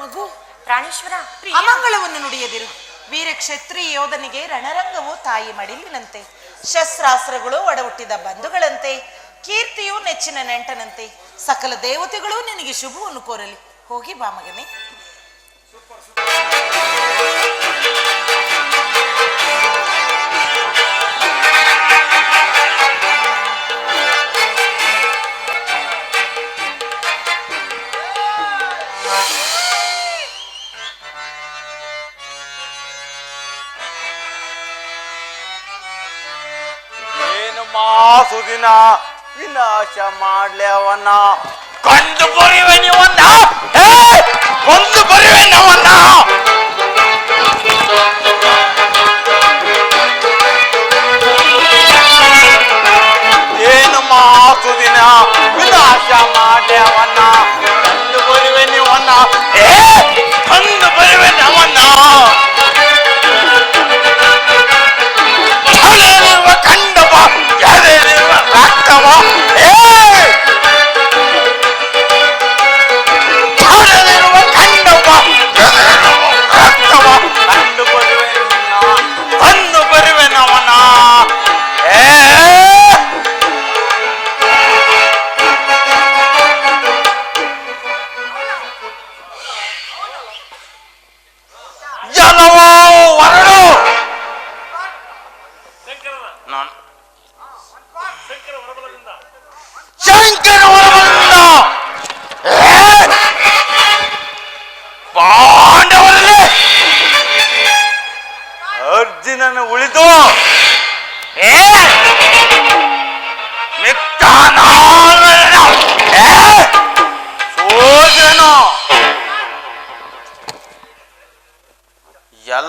Speaker 6: ಮಗು,
Speaker 4: ಪ್ರಾಣೇಶ್ವರ
Speaker 6: ಅಮಂಗಳವನ್ನು ನುಡಿಯದಿರು. ವೀರ ಕ್ಷತ್ರಿಯ ಯೋಧನಿಗೆ ರಣರಂಗವು ತಾಯಿ ಮಡಿಲಿನಂತೆ, ಶಸ್ತ್ರಾಸ್ತ್ರಗಳು ಒಡ ಹುಟ್ಟಿದ ಬಂಧುಗಳಂತೆ, ಕೀರ್ತಿಯು ನೆಚ್ಚಿನ ನೆಂಟನಂತೆ. ಸಕಲ ದೇವತೆಗಳು ನಿನಗೆ ಶುಭವನ್ನು ಕೋರಲಿ. ಹೋಗಿ ಬಾ ಮಗನೇ.
Speaker 7: ಏನು ಮಾಸುದಿನ ವಿನಾಶ ಮಾಡ್ಲೇವನ್ನ ಕಂಡು ಬರುವೆ ನೀವನ್ನ, ಕೊಂದು ಬರುವೆ ನವನ್ನ.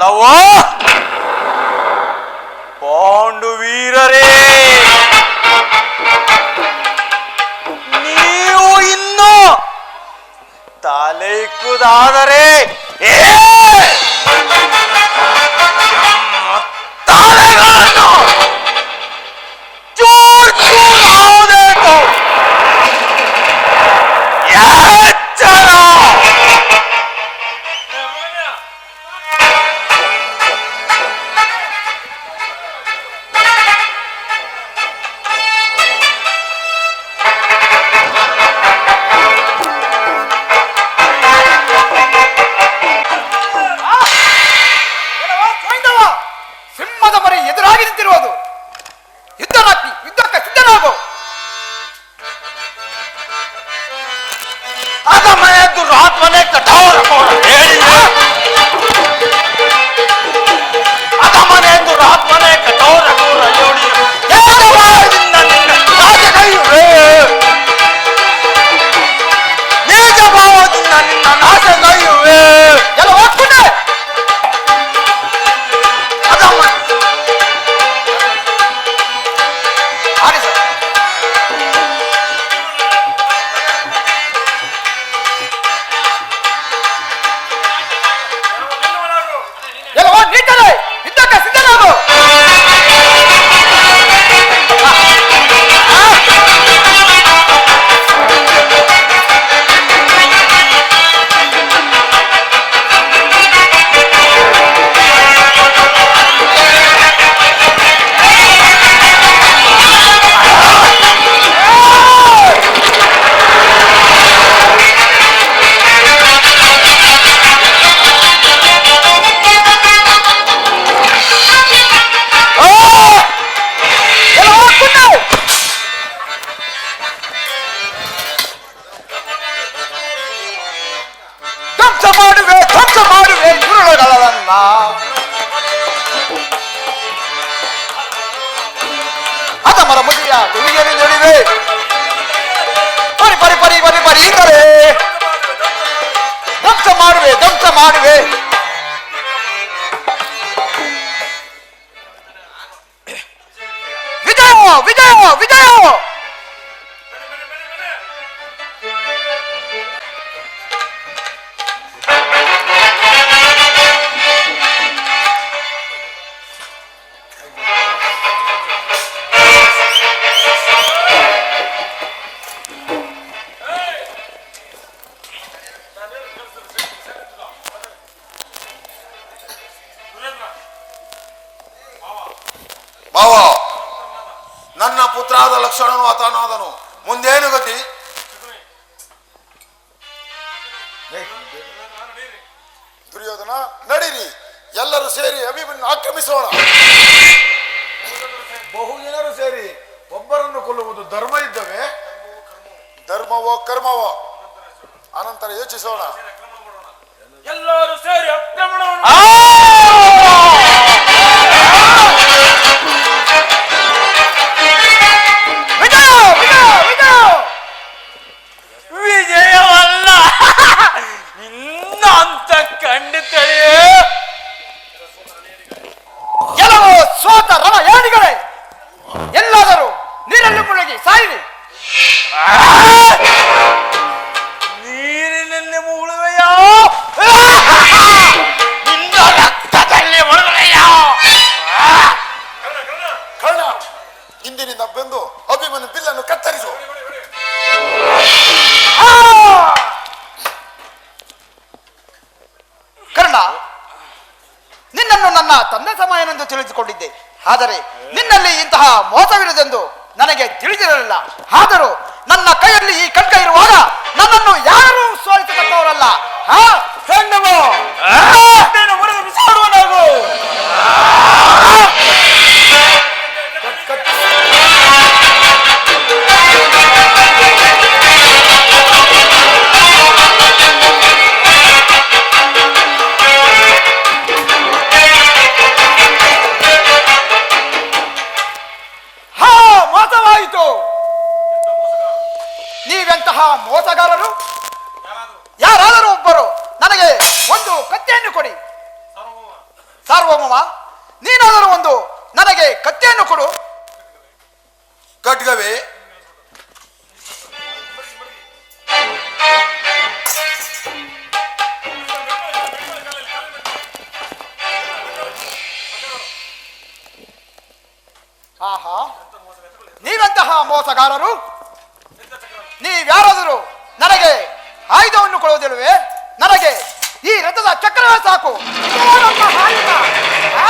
Speaker 7: ಅಲ್ಲವೋ ಪಾಂಡು ವೀರರೇ, ನೀವು ಇನ್ನು ತಲೆ ಇಕ್ಕುವುದಾದರೆ ತಲೆಗಳನ್ನು ಚೂರ್ ಚೂರಾವುದೇತು ಎಚ್ಚರ.
Speaker 3: ಸಿಂಹದ ಮರಿ ಎದುರಾಗಿ ನಿಂತಿರುವುದು. ಯುದ್ಧಕ್ಕೆ ಸಿದ್ಧನಾಗು.
Speaker 7: ಅಗಮನೆ ದುರಾತ್ಮನೆ ಕಠೋರ ಅಗಮನೆ ದುರಾತ್ಮನೆ ಕಠೋರ ನೀಜ ಭಾವದಿಂದ ನಿನ್ನ ನಾಶಗೈಯುವೆ.
Speaker 3: ಎಲ್ಲ ಹೋಗ್ಕೊಂಡೆ. ಹಾಗೆ ಸರ್. ಎಲ್ಲ ನೀಟಲೆ ಯುದ್ಧಕ್ಕೆ ಸಿದ್ಧನಾಗು. ಧ್ವಂಸ ಮಾಡುವೆ ಗುರುಗಳನ್ನ. ಅದಮರ ಮುದಿಯ ತುಳಿಯಲಿ ನಡುವೆ ಪರಿ ಪರಿ ಪರಿ ಪರಿ ಪರಿ ಕರೆ ಧ್ವಂಸ ಮಾಡುವೆ. ವಿಜಯ ವಿಜಯ ವಿಜಯ.
Speaker 8: ಭಾವ, ನನ್ನ ಪುತ್ರಾದ ಲಕ್ಷಣನು ಹತನಾದನು, ಮುಂದೇನು ಗತಿ? ದುರ್ಯೋಧನ, ನಡೀರಿ, ಎಲ್ಲರೂ ಸೇರಿ ಅಭಿಮನ್ಯು ಆಕ್ರಮಿಸೋಣ. ಬಹುಜನರು ಸೇರಿ ಒಬ್ಬರನ್ನು ಕೊಲ್ಲುವುದು ಧರ್ಮ ಇದ್ದವೇ? ಧರ್ಮವೋ ಕರ್ಮವೋ ಅನಂತರ ಯೋಚಿಸೋಣ.
Speaker 7: ಎಲ್ಲರೂ ಸೇರಿ ಆಕ್ರಮಣವನ್ನು ವಿಜಯವಲ್ಲ ಇನ್ನಂತ ಖಂಡಿತಯೇ.
Speaker 3: ಕೆಲವು ಸೋತ ರಣಯಾನಿಗಳೇ, ಎಲ್ಲಾದರೂ ನೀರಲ್ಲಿ ಮುಳುಗಿ ಸಾಯಿರಿ.
Speaker 7: ನೀರಿನಲ್ಲಿ ಮುಳುವೆಯೋ ನಿನ್ನ ರಕ್ತದಲ್ಲಿ ಮುಳುವೆಯೋ.
Speaker 8: ಕರ್ಣ, ಇಂದಿನಿಂದ ಬೆಂದು ಅಭಿಮನ್ಯು ಬಿಲ್ಲನ್ನು ಕತ್ತರಿಸು.
Speaker 3: ಕರ್ಣ, ನಿನ್ನನ್ನು ನನ್ನ ತಂದೆ ಸಮಯನೆಂದು ತಿಳಿದುಕೊಂಡಿದ್ದೆ. ಆದರೆ ನಿನ್ನಲ್ಲಿ ಇಂತಹ ಮೋಸವಿರುವುದೆಂದು ನನಗೆ ತಿಳಿದಿರಲಿಲ್ಲ. ಆದರೂ ನನ್ನ ಕೈಯಲ್ಲಿ ಈ ಖಡ್ಗ ಇರುವಾಗ ನನ್ನನ್ನು ಯಾರೂ ಸೋಲಿಸತಕ್ಕವರಲ್ಲ.
Speaker 7: ಬಿಸಾಡುವನಾಗು.
Speaker 3: ಮೋಸವಾಯಿತು. ನೀವೆಂತಹ ಮೋಸಗಾರರು? ಯಾರಾದರೂ ಒಬ್ಬರು ನನಗೆ ಒಂದು ಕತ್ತೆಯನ್ನು ಕೊಡಿ. ಸಾರ್ವಭೌಮ, ನೀನಾದರೂ ಒಂದು ನನಗೆ ಕತ್ತಿಯನ್ನು ಕೊಡು.
Speaker 8: ಖಡ್ಗವೇ
Speaker 3: ಆಹಾ, ನೀವೆಂತಹ ಮೋಸಗಾರರು! ನೀವ್ಯಾರಾದರೂ ನನಗೆ ಆಯುಧವನ್ನು ಕೊಡುವುದಿಲ್ಲವೇ? ನನಗೆ ಈ ರಥದ ಚಕ್ರವೇ ಸಾಕು. ಏನಮ್ಮ ಆಯುಧ? ಆ?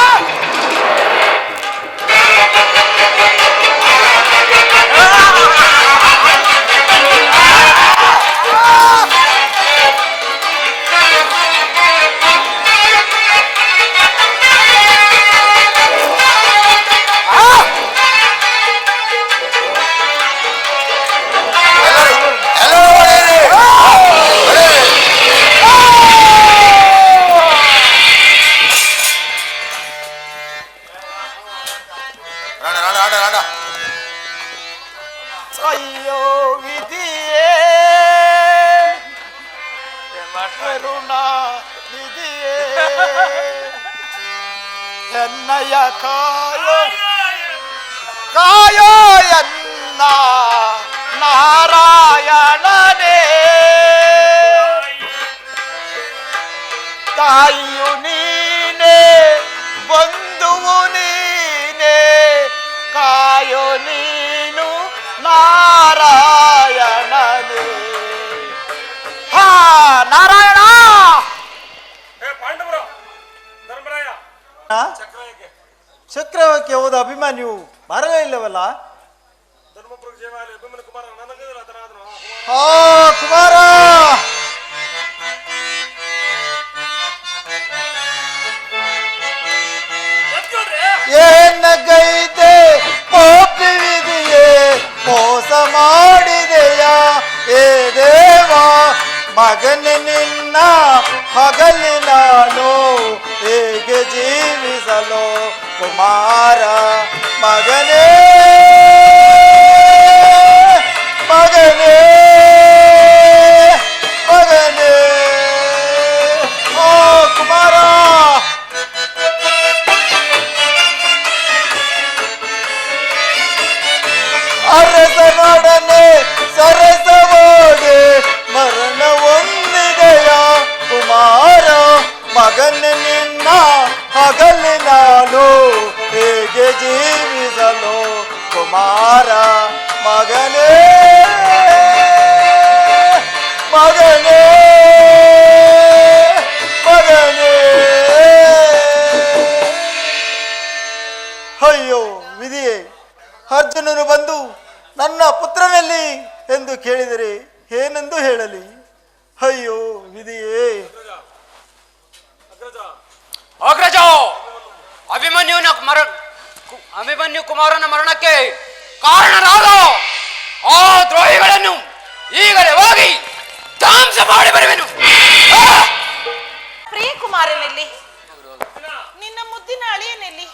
Speaker 3: ಅಯ್ಯೋ ವಿಧಿಯೇ, ಕರುಣಾ ನಿಧಿಯೇ, ಎನ್ನಯ ಕಾಯೋ ಕಾಯೋ ಎನ್ನ ನಾರಾಯಣನೇ. ತಾಯಿಯು ನೀನೇ, ಬಂಧುವು ನೀನೇ, ಕಾಯೋ ನೀನು ನಾರಾಯಣನೇ. ಹಾ ನಾರಾಯಣ.
Speaker 1: ಚಕ್ರವಕ್ಕೆ ಹೋದ ಅಭಿಮನ್ಯು ಬರಲೇ ಇಲ್ಲವಲ್ಲ? ಹಾ ಕುಮಾರ, ಏನಗೈತೆ ಪಾಪಿ ವಿಧಿಯೇ, ಮೋಸ ಮಾಡಿದೆಯಾ ಏ ದೇವ? ಮಗನೇ ನಿನ್ನ ಹಗಲಿನಾನು ಹೇಗೆ ಜೀವಿಸಲು ಕುಮಾರ? ಮಗನೇ ಮಗನೇ ಮಗನೇ, ಓ ಕುಮಾರ. ಅರಸನೊಡನೆ ಸರಸವೋಡೆ ಮರಣ ಹೊಂದಿದೆಯ ಕುಮಾರ? ಮಗನ ನಿನ್ನ ಹಗಲಿನಾನು ಹೇಗೆ ಜೀವಿಸಲು ಕುಮಾರ? ಮಗನೇ ಮಗನೇ ಮಗನೇ. ಅಯ್ಯೋ ವಿಧಿಯೇ, ಅರ್ಜುನನು ಬಂದು ನನ್ನ ಪುತ್ರನಲ್ಲಿ ಎಂದು ಕೇಳಿದರೆ ಏನೆಂದು ಹೇಳಲಿ? ಅಯ್ಯೋ ವಿಧಿಯೇ.
Speaker 2: ಅಗ್ರಜ, ಅಭಿಮನ್ಯು ಕುಮಾರನ ಮರಣಕ್ಕೆ ಕಾರಣರಾದ ಆ ದ್ರೋಹಿಗಳನ್ನು ಈಗಲೇ ಹೋಗಿ ಧ್ವಂಸ ಮಾಡಿ ಬರುವೆನು.
Speaker 6: ಪ್ರಿಯ ಕುಮಾರನಲ್ಲಿ, ನಿನ್ನ ಮುದ್ದಿನ ಅಳಿಯನಲ್ಲಿ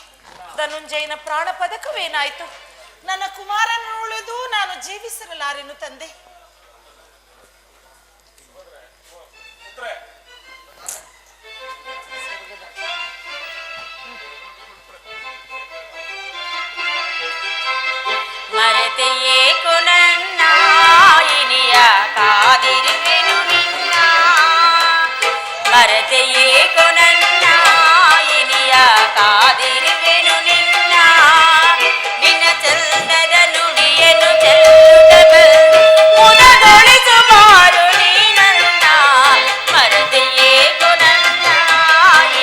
Speaker 6: ಧನುಂಜಯನ ಪ್ರಾಣ ಪದಕವೇನಾಯ್ತು? ನನ್ನ ಕುಮಾರನ ಉಳಿದು ನಾನು ಜೀವಿಸಿರಲಾರೆನು ತಂದೆ.
Speaker 4: ಮರೆತೆಯೇ ಕೊನನ್ನ ಇನಿಯ ಕಾದಿರುವೆನು ನಿನ್ನ, ಮರೆತೆಯೇ ಕೊನನ್ನ ಇನಿಯ ಕಾದಿರುವೆನು ನಿನ್ನ, ನಿನ್ನ ಚಂದದ ನುಡಿಯನ್ನು ಚೆಲ್ಲುತ್ತ ಮುನಗೊಳಿಸಬಾರು ನೀ ನನ್ನ, ಮರೆತೆಯೇ ಕೊನನ್ನ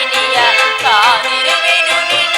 Speaker 4: ಇನಿಯ ಕಾದಿರುವೆನು ನಿನ್ನ.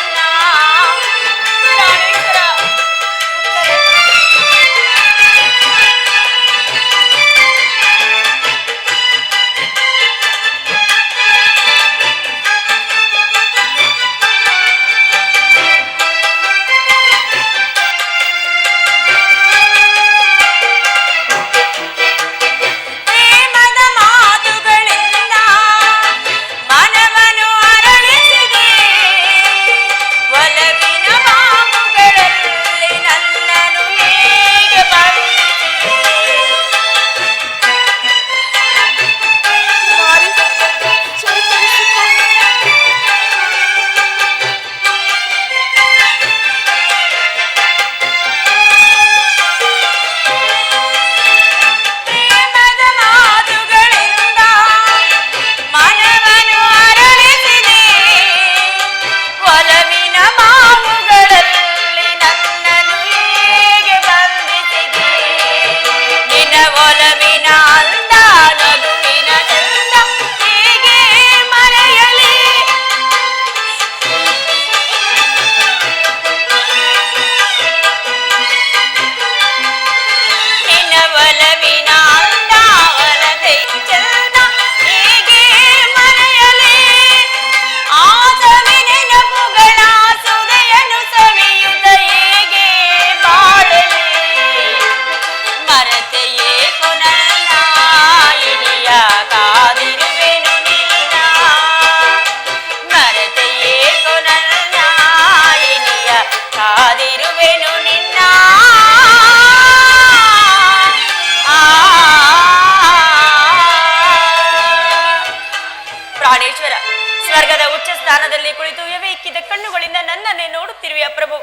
Speaker 4: ಬಳಿ ಕುಳಿತು ಇಕ್ಕಿದ ಕಣ್ಣುಗಳಿಂದ ನನ್ನನ್ನೇ ನೋಡುತ್ತಿರುವೆಯ ಪ್ರಭು.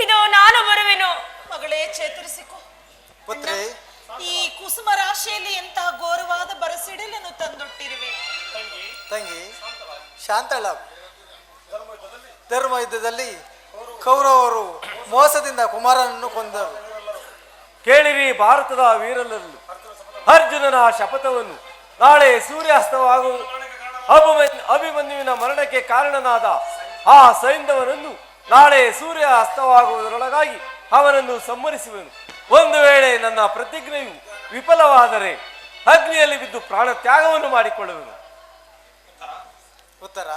Speaker 4: ಇದು ನಾನು ಬರುವೆನು.
Speaker 6: ಮಗಳೇ, ಚೇತರಿಸಿಕೊ.
Speaker 1: ಪುತ್ರಿ,
Speaker 6: ಈ ಕುಸುಮ ರಾಶಿಯಲ್ಲಿ ಎಂತಹ ಘೋರವಾದ ಬರಸಿಡಿಲನ್ನು ತಂದೊಟ್ಟಿರುವೆ.
Speaker 1: ತಂಗಿ ಶಾಂತಳ, ಧರ್ಮ ಯುದ್ಧದಲ್ಲಿ ಕೌರವರು ಮೋಸದಿಂದ ಕುಮಾರನನ್ನು ಕೊಂದರು.
Speaker 7: ಕೇಳಿರಿ ಭಾರತದ ವೀರನನ್ನು, ಅರ್ಜುನನ ಶಪಥವನ್ನು. ನಾಳೆ ಸೂರ್ಯಾಸ್ತವಾಗುವ ಅಭಿಮನ್ಯುವಿನ ಮರಣಕ್ಕೆ ಕಾರಣನಾದ ಆ ಸೈಂಧವನನ್ನು ನಾಳೆ ಸೂರ್ಯ ಅಸ್ತವಾಗುವುದರೊಳಗಾಗಿ ಅವನನ್ನು ಸಂಹರಿಸುವೆನು. ಒಂದು ವೇಳೆ ನನ್ನ ಪ್ರತಿಜ್ಞೆಯು ವಿಫಲವಾದರೆ ಅಗ್ನಿಯಲ್ಲಿ ಬಿದ್ದು ಪ್ರಾಣ ತ್ಯಾಗವನ್ನು ಮಾಡಿಕೊಳ್ಳುವೆನು.
Speaker 1: ಉತ್ತರ,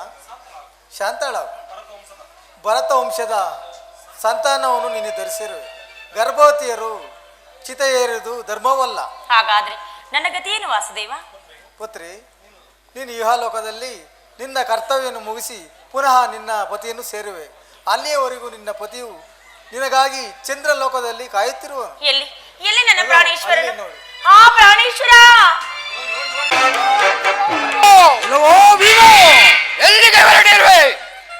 Speaker 1: ಶಾಂತಳ, ಭರತ ವಂಶದ ಸಂತಾನವನ್ನು ನೀನು ಧರಿಸಿರುವೆ. ಗರ್ಭವತಿಯರು ಚಿತೆ ಏರುವುದು ಧರ್ಮವಲ್ಲ.
Speaker 4: ಹಾಗಾದ್ರೆ ನನ್ನ ಗತಿಯೇನು ವಾಸುದೇವ?
Speaker 1: ಪುತ್ರಿ, ನೀನು ಇಹಲೋಕದಲ್ಲಿ ನಿನ್ನ ಕರ್ತವ್ಯವನ್ನು ಮುಗಿಸಿ ಪುನಃ ನಿನ್ನ ಪತಿಯನ್ನು ಸೇರುವೆ. ಅಲ್ಲಿಯವರೆಗೂ ನಿನ್ನ ಪತಿಯು ನಿನಗಾಗಿ ಚಂದ್ರಲೋಕದಲ್ಲಿ ಕಾಯುತ್ತಿರುವನು.
Speaker 4: ಎಲ್ಲಿ ನನ್ನ ಪ್ರಾಣೇಶ್ವರನು?
Speaker 1: ನೋಡಿ.
Speaker 4: ಆ ಪ್ರಾಣೇಶ್ವರ
Speaker 2: ಎಲ್ಲಿಗೆ ಹೊರಟಿರುವೆ?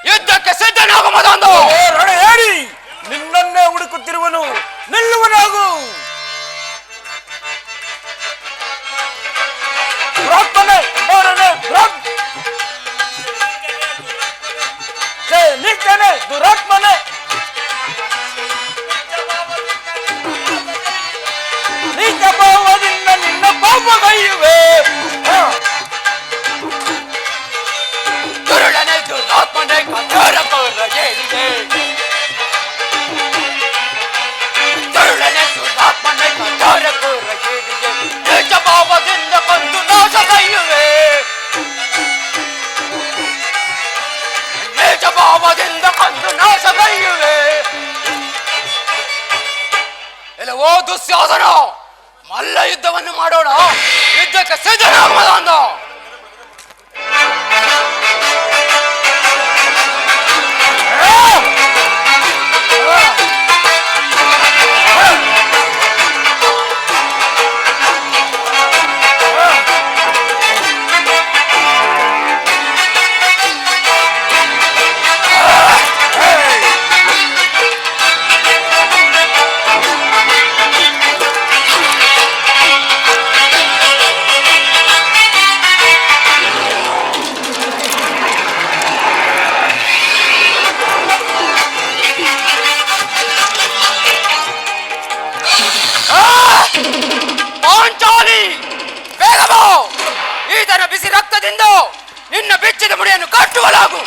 Speaker 2: ಯುದ್ಧಕ್ಕೆ ಸಿದ್ಧನಾಗುವುದೊಂದು.
Speaker 7: ಹೇಳಿ, ನಿನ್ನನ್ನೇ ಹುಡುಕುತ್ತಿರುವನು, ನಿಲ್ಲುವನಾಗು. ನಿಂತನೆ ದುರಾತ್ಮನೆ, ನಿಜ ಭಾವದಿಂದ ನಿನ್ನ ಪಾಪಗೈಯುವೆ.
Speaker 2: ದುರುಳನೆ ದುರಾತ್ಮನೆ ಕಠೋರ ಪೌರಗೇರಿದೆ. ದುರುಳನೆ ದುರಾತ್ಮನೆ ಕಠೋರ ಪೌರಗೇರಿದೆ. ನಿಜ ಭಾವದಿಂದ ಕೊಂದು ನಾಶಗೈಯುವೆ. ನಿಜ ಭಾವದಿಂದ ಕೊಂದು ನಾಶಗೈಯುವೆ. ಎಲ್ಲವೋ ದುಶ್ಯಾಸನ, ಮಲ್ಲ ಯುದ್ಧವನ್ನು ಮಾಡೋಣ. ಯುದ್ಧಕ್ಕೆ ಸಿದ್ಧನಾಗುವುದೊಂದು. ಪಾಂಚಾಲಿ, ಬೇಗ ಬಾ. ಈತನ ಬಿಸಿ ರಕ್ತದಿಂದ ನಿನ್ನ ಬೆಚ್ಚಿದ ಮುಡಿಯನ್ನು ಕಟ್ಟುವಲಾಗು.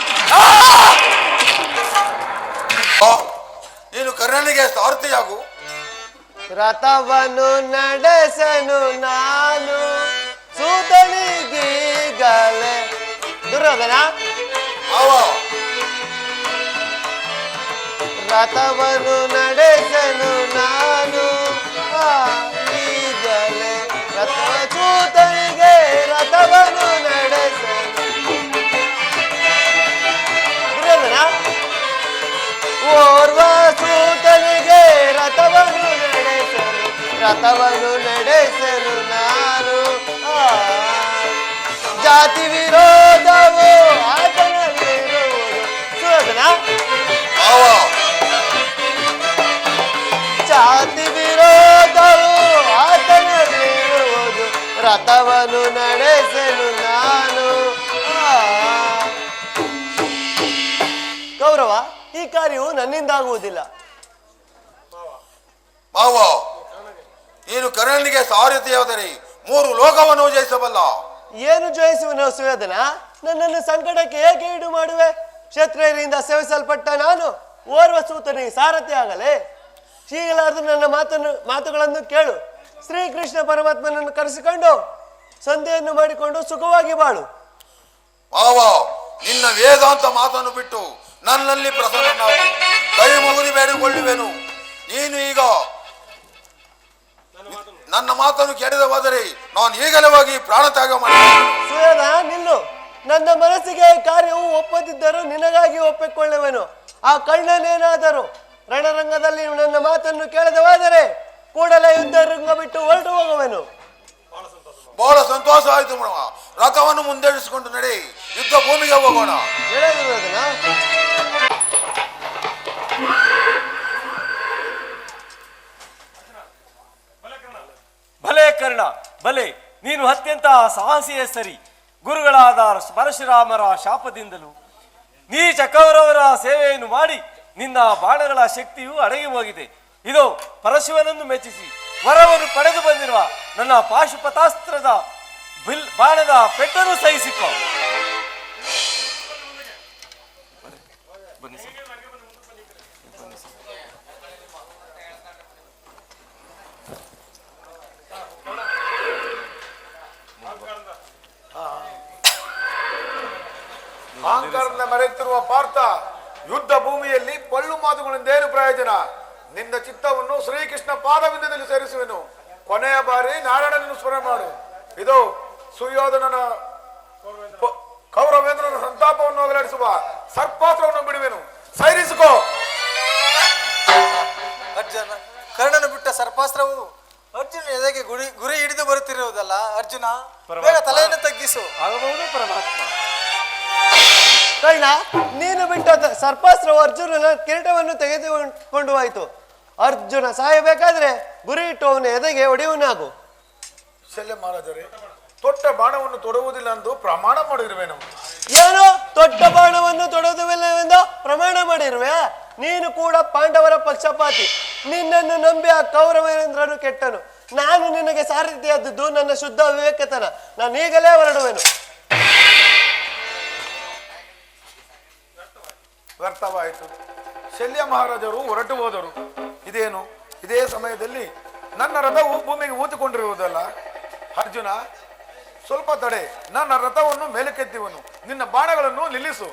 Speaker 8: ನೀನು ಕರ್ಣನಿಗೆ ಸಾರಥಿಯಾಗು.
Speaker 9: ರಥವನ್ನು ನಡೆಸನು ನಾನು ಸೂತನಿಗೀಗಲೇ. ದುರ್ಯೋಧನ, ರಥವನ್ನು ನಡೆಸನು ನಾನು ಈಗಲೇ. ಸೂತನಿಗೆ ರಥವನ್ನು ನಡೆಸನು. ದುರ್ಯೋಧನ, ಓರ್ವ ಸೂತನಿಗೆ ರಥವನ್ನು ನಡೆಸಲು ನಾನು. ಜಾತಿ ವಿರೋಧವು ಆತನಲ್ಲಿರುವುದು. ಸುಯೋಧನ, ಜಾತಿ ವಿರೋಧವು ಆತನಲ್ಲಿರುವುದು. ರಥವನ್ನು ನಡೆಸಲು ನಾನು. ಗೌರವ, ಈ ಕಾರ್ಯವು ನನ್ನಿಂದಾಗುವುದಿಲ್ಲ.
Speaker 8: ಮಾವ, ನೀನು ಕರ್ಣನಿಗೆ ಸಾರಥಿಯಾದರೆ 3 ಲೋಕವನ್ನು ಜಯಿಸಬಲ್ಲ.
Speaker 9: ಏನು ಜಯಿಸುವನು ಸುಯೋಧನ? ನನ್ನನ್ನು ಸಂಕಟಕ್ಕೆ ಏಕೆ ಈಡು ಮಾಡುವೆ? ಕ್ಷತ್ರಿಯರಿಂದ ಸೇವಿಸಲ್ಪಟ್ಟ ನಾನು ಓರ್ವ ಸೂತನಿಗೆ ಸಾರಥಿ ಆಗಲೇ? ಹೀಗಲಾರದು ನನ್ನ ಮಾತುಗಳನ್ನು ಕೇಳು. ಶ್ರೀಕೃಷ್ಣ ಪರಮಾತ್ಮನನ್ನು ಕರೆಸಿಕೊಂಡು ಸಂಧಿಯನ್ನು ಮಾಡಿಕೊಂಡು ಸುಖವಾಗಿ ಬಾಳು.
Speaker 8: ಮಾವ, ನಿನ್ನ ವೇದಾಂತ ಮಾತನ್ನು ಬಿಟ್ಟು ನನ್ನಲ್ಲಿ ಪ್ರಸನ್ನನಾಗು. ಕೈ ಮುಗಿದು ಬೇಡಿಕೊಳ್ಳುವೆನು. ನೀನು ಈಗ ನನ್ನ ಮಾತನ್ನು ಕೇಳದೆ ಹೋದರೆ ನಾನು ಈಗಲೇ ಹೋಗಿ ಪ್ರಾಣ ತ್ಯಾಗ ಮಾಡುತ್ತೇನೆ.
Speaker 9: ಸುಯೋಧನ, ನಿಲ್ಲು. ನನ್ನ ಮನಸ್ಸಿಗೆ ಕಾರ್ಯವು ಒಪ್ಪದಿದ್ದರೂ ನಿನಗಾಗಿ ಒಪ್ಪಿಕೊಳ್ಳುವೆನು. ಆ ಕಣ್ಣನೇನಾದರೂ ರಣರಂಗದಲ್ಲಿ ನನ್ನ ಮಾತನ್ನು ಕೇಳದೆ ಹೋದರೆ ಕೂಡಲೇ ಯುದ್ಧ ರಂಗ ಬಿಟ್ಟು ಹೊರಟು ಹೋಗುವೆನು.
Speaker 8: ಬಹಳ ಸಂತೋಷ ಆಯ್ತು ಮೇಡಮ. ರಥವನ್ನು ಮುಂದೆಡಿಸಿಕೊಂಡು ನಡೆ, ಯುದ್ಧ ಭೂಮಿಗೆ ಹೋಗೋಣ.
Speaker 9: ಜಯ ದುರ್ಯೋಧನ.
Speaker 7: ಭಲೆ ಕರ್ಣ, ಭಲೆ. ನೀನು ಅತ್ಯಂತ ಸಾಹಸಿಯೇ ಸರಿ. ಗುರುಗಳಾದ ಪರಶುರಾಮರ ಶಾಪದಿಂದಲೂ ನೀಚ ಕೌರವರ ಸೇವೆಯನ್ನು ಮಾಡಿ ನಿನ್ನ ಬಾಣಗಳ ಶಕ್ತಿಯು ಅಡಗಿ ಹೋಗಿದೆ. ಇದು ಪರಶುವನನ್ನು ಮೆಚ್ಚಿಸಿ ವರವನ್ನು ಪಡೆದು ಬಂದಿರುವ ನನ್ನ ಪಾಶುಪತಾಸ್ತ್ರದ ಬಾಣದ ಪೆಟ್ಟನ್ನು ಸಹಿಸಿಕೊ. ಬನ್ನಿ ಸರ್.
Speaker 8: ಅಹಂಕಾರದಿಂದ ಮರೆತಿರುವ ಪಾರ್ಥ, ಯುದ್ಧ ಭೂಮಿಯಲ್ಲಿ ಪಳ್ಳು ಮಾತುಗಳಿಂದೇನು ಪ್ರಯೋಜನ? ನಿನ್ನ ಚಿತ್ತವನ್ನು ಶ್ರೀಕೃಷ್ಣ ಪಾದವಿಂದದಲ್ಲಿ ಸೇರಿಸುವೆನು. ಕೊನೆಯ ಬಾರಿ ನಾರಾಯಣನನ್ನು ಸ್ಮರಣೆ ಮಾಡು. ಇದು ಸುಯೋಧನನ ಕೌರವೇಂದ್ರನ ಸಂತಾಪವನ್ನು ಹೋಗಲಾಡಿಸುವ ಸರ್ಪಾಸ್ತ್ರವನ್ನು ಬಿಡುವೆನು. ಸೈರಿಸಿಕೋ.
Speaker 1: ಅರ್ಜುನ, ಕರ್ಣನು ಬಿಟ್ಟ ಸರ್ಪಾಸ್ತ್ರವು ಅರ್ಜುನ ಎದೆಗೆ ಗುರಿ ಹಿಡಿದು ಬರುತ್ತಿರುವುದಲ್ಲ. ಅರ್ಜುನ, ಬೇಗ ತಲೆಯನ್ನು ತಗ್ಗಿಸು.
Speaker 7: ಆಗಬಹುದು ಪರಮಾತ್ಮ.
Speaker 9: ಕರ್ಣ, ನೀನು ಬಿಟ್ಟ ಸರ್ಪಾಸ್ತ್ರವು ಅರ್ಜುನನ ಕಿರೀಟವನ್ನು ತೆಗೆದುಕೊಂಡು ಹೋಯಿತು. ಅರ್ಜುನ ಸಾಯಬೇಕಾದ್ರೆ ಗುರಿ ಇಟ್ಟು ಅವನ ಎದೆಗೆ ಹೊಡೆಯುವನಾಗು.
Speaker 8: ಶಲ್ಯ ಮಹಾರಾಜರೇ, ತೊಟ್ಟ ಬಾಣವನ್ನು ತೊಡುವುದಿಲ್ಲ ಎಂದು ಪ್ರಮಾಣ ಮಾಡಿರುವೆನು.
Speaker 9: ಏನು? ತೊಟ್ಟ ಬಾಣವನ್ನು ತೊಡುವುದಿಲ್ಲವೆಂದು ಪ್ರಮಾಣ ಮಾಡಿರುವೆ? ನೀನು ಕೂಡ ಪಾಂಡವರ ಪಕ್ಷಪಾತಿ. ನಿನ್ನನ್ನು ನಂಬಿ ಆ ಕೌರವೇಂದ್ರನು ಕೆಟ್ಟನು. ನಾನು ನಿನಗೆ ಸಾರಥಿಯಾದದ್ದು ನನ್ನ ಶುದ್ಧ ವಿವೇಕತನ. ನಾನು ಈಗಲೇ ಹೊರಡುವೆನು.
Speaker 8: ವ್ಯರ್ಥವಾಯಿತು. ಶಲ್ಯ ಮಹಾರಾಜರು ಹೊರಟು ಹೋದರು. ಇದೇನು? ಇದೇ ಸಮಯದಲ್ಲಿ ನನ್ನ ರಥವು ಭೂಮಿಗೆ ಊತಿಕೊಂಡಿರುವುದಲ್ಲ. ಅರ್ಜುನ, ಸ್ವಲ್ಪ ತಡೆ. ನನ್ನ ರಥವನ್ನು ಮೇಲಕ್ಕೆತ್ತಿವನು. ನಿನ್ನ ಬಾಣಗಳನ್ನು ನಿಲ್ಲಿಸು.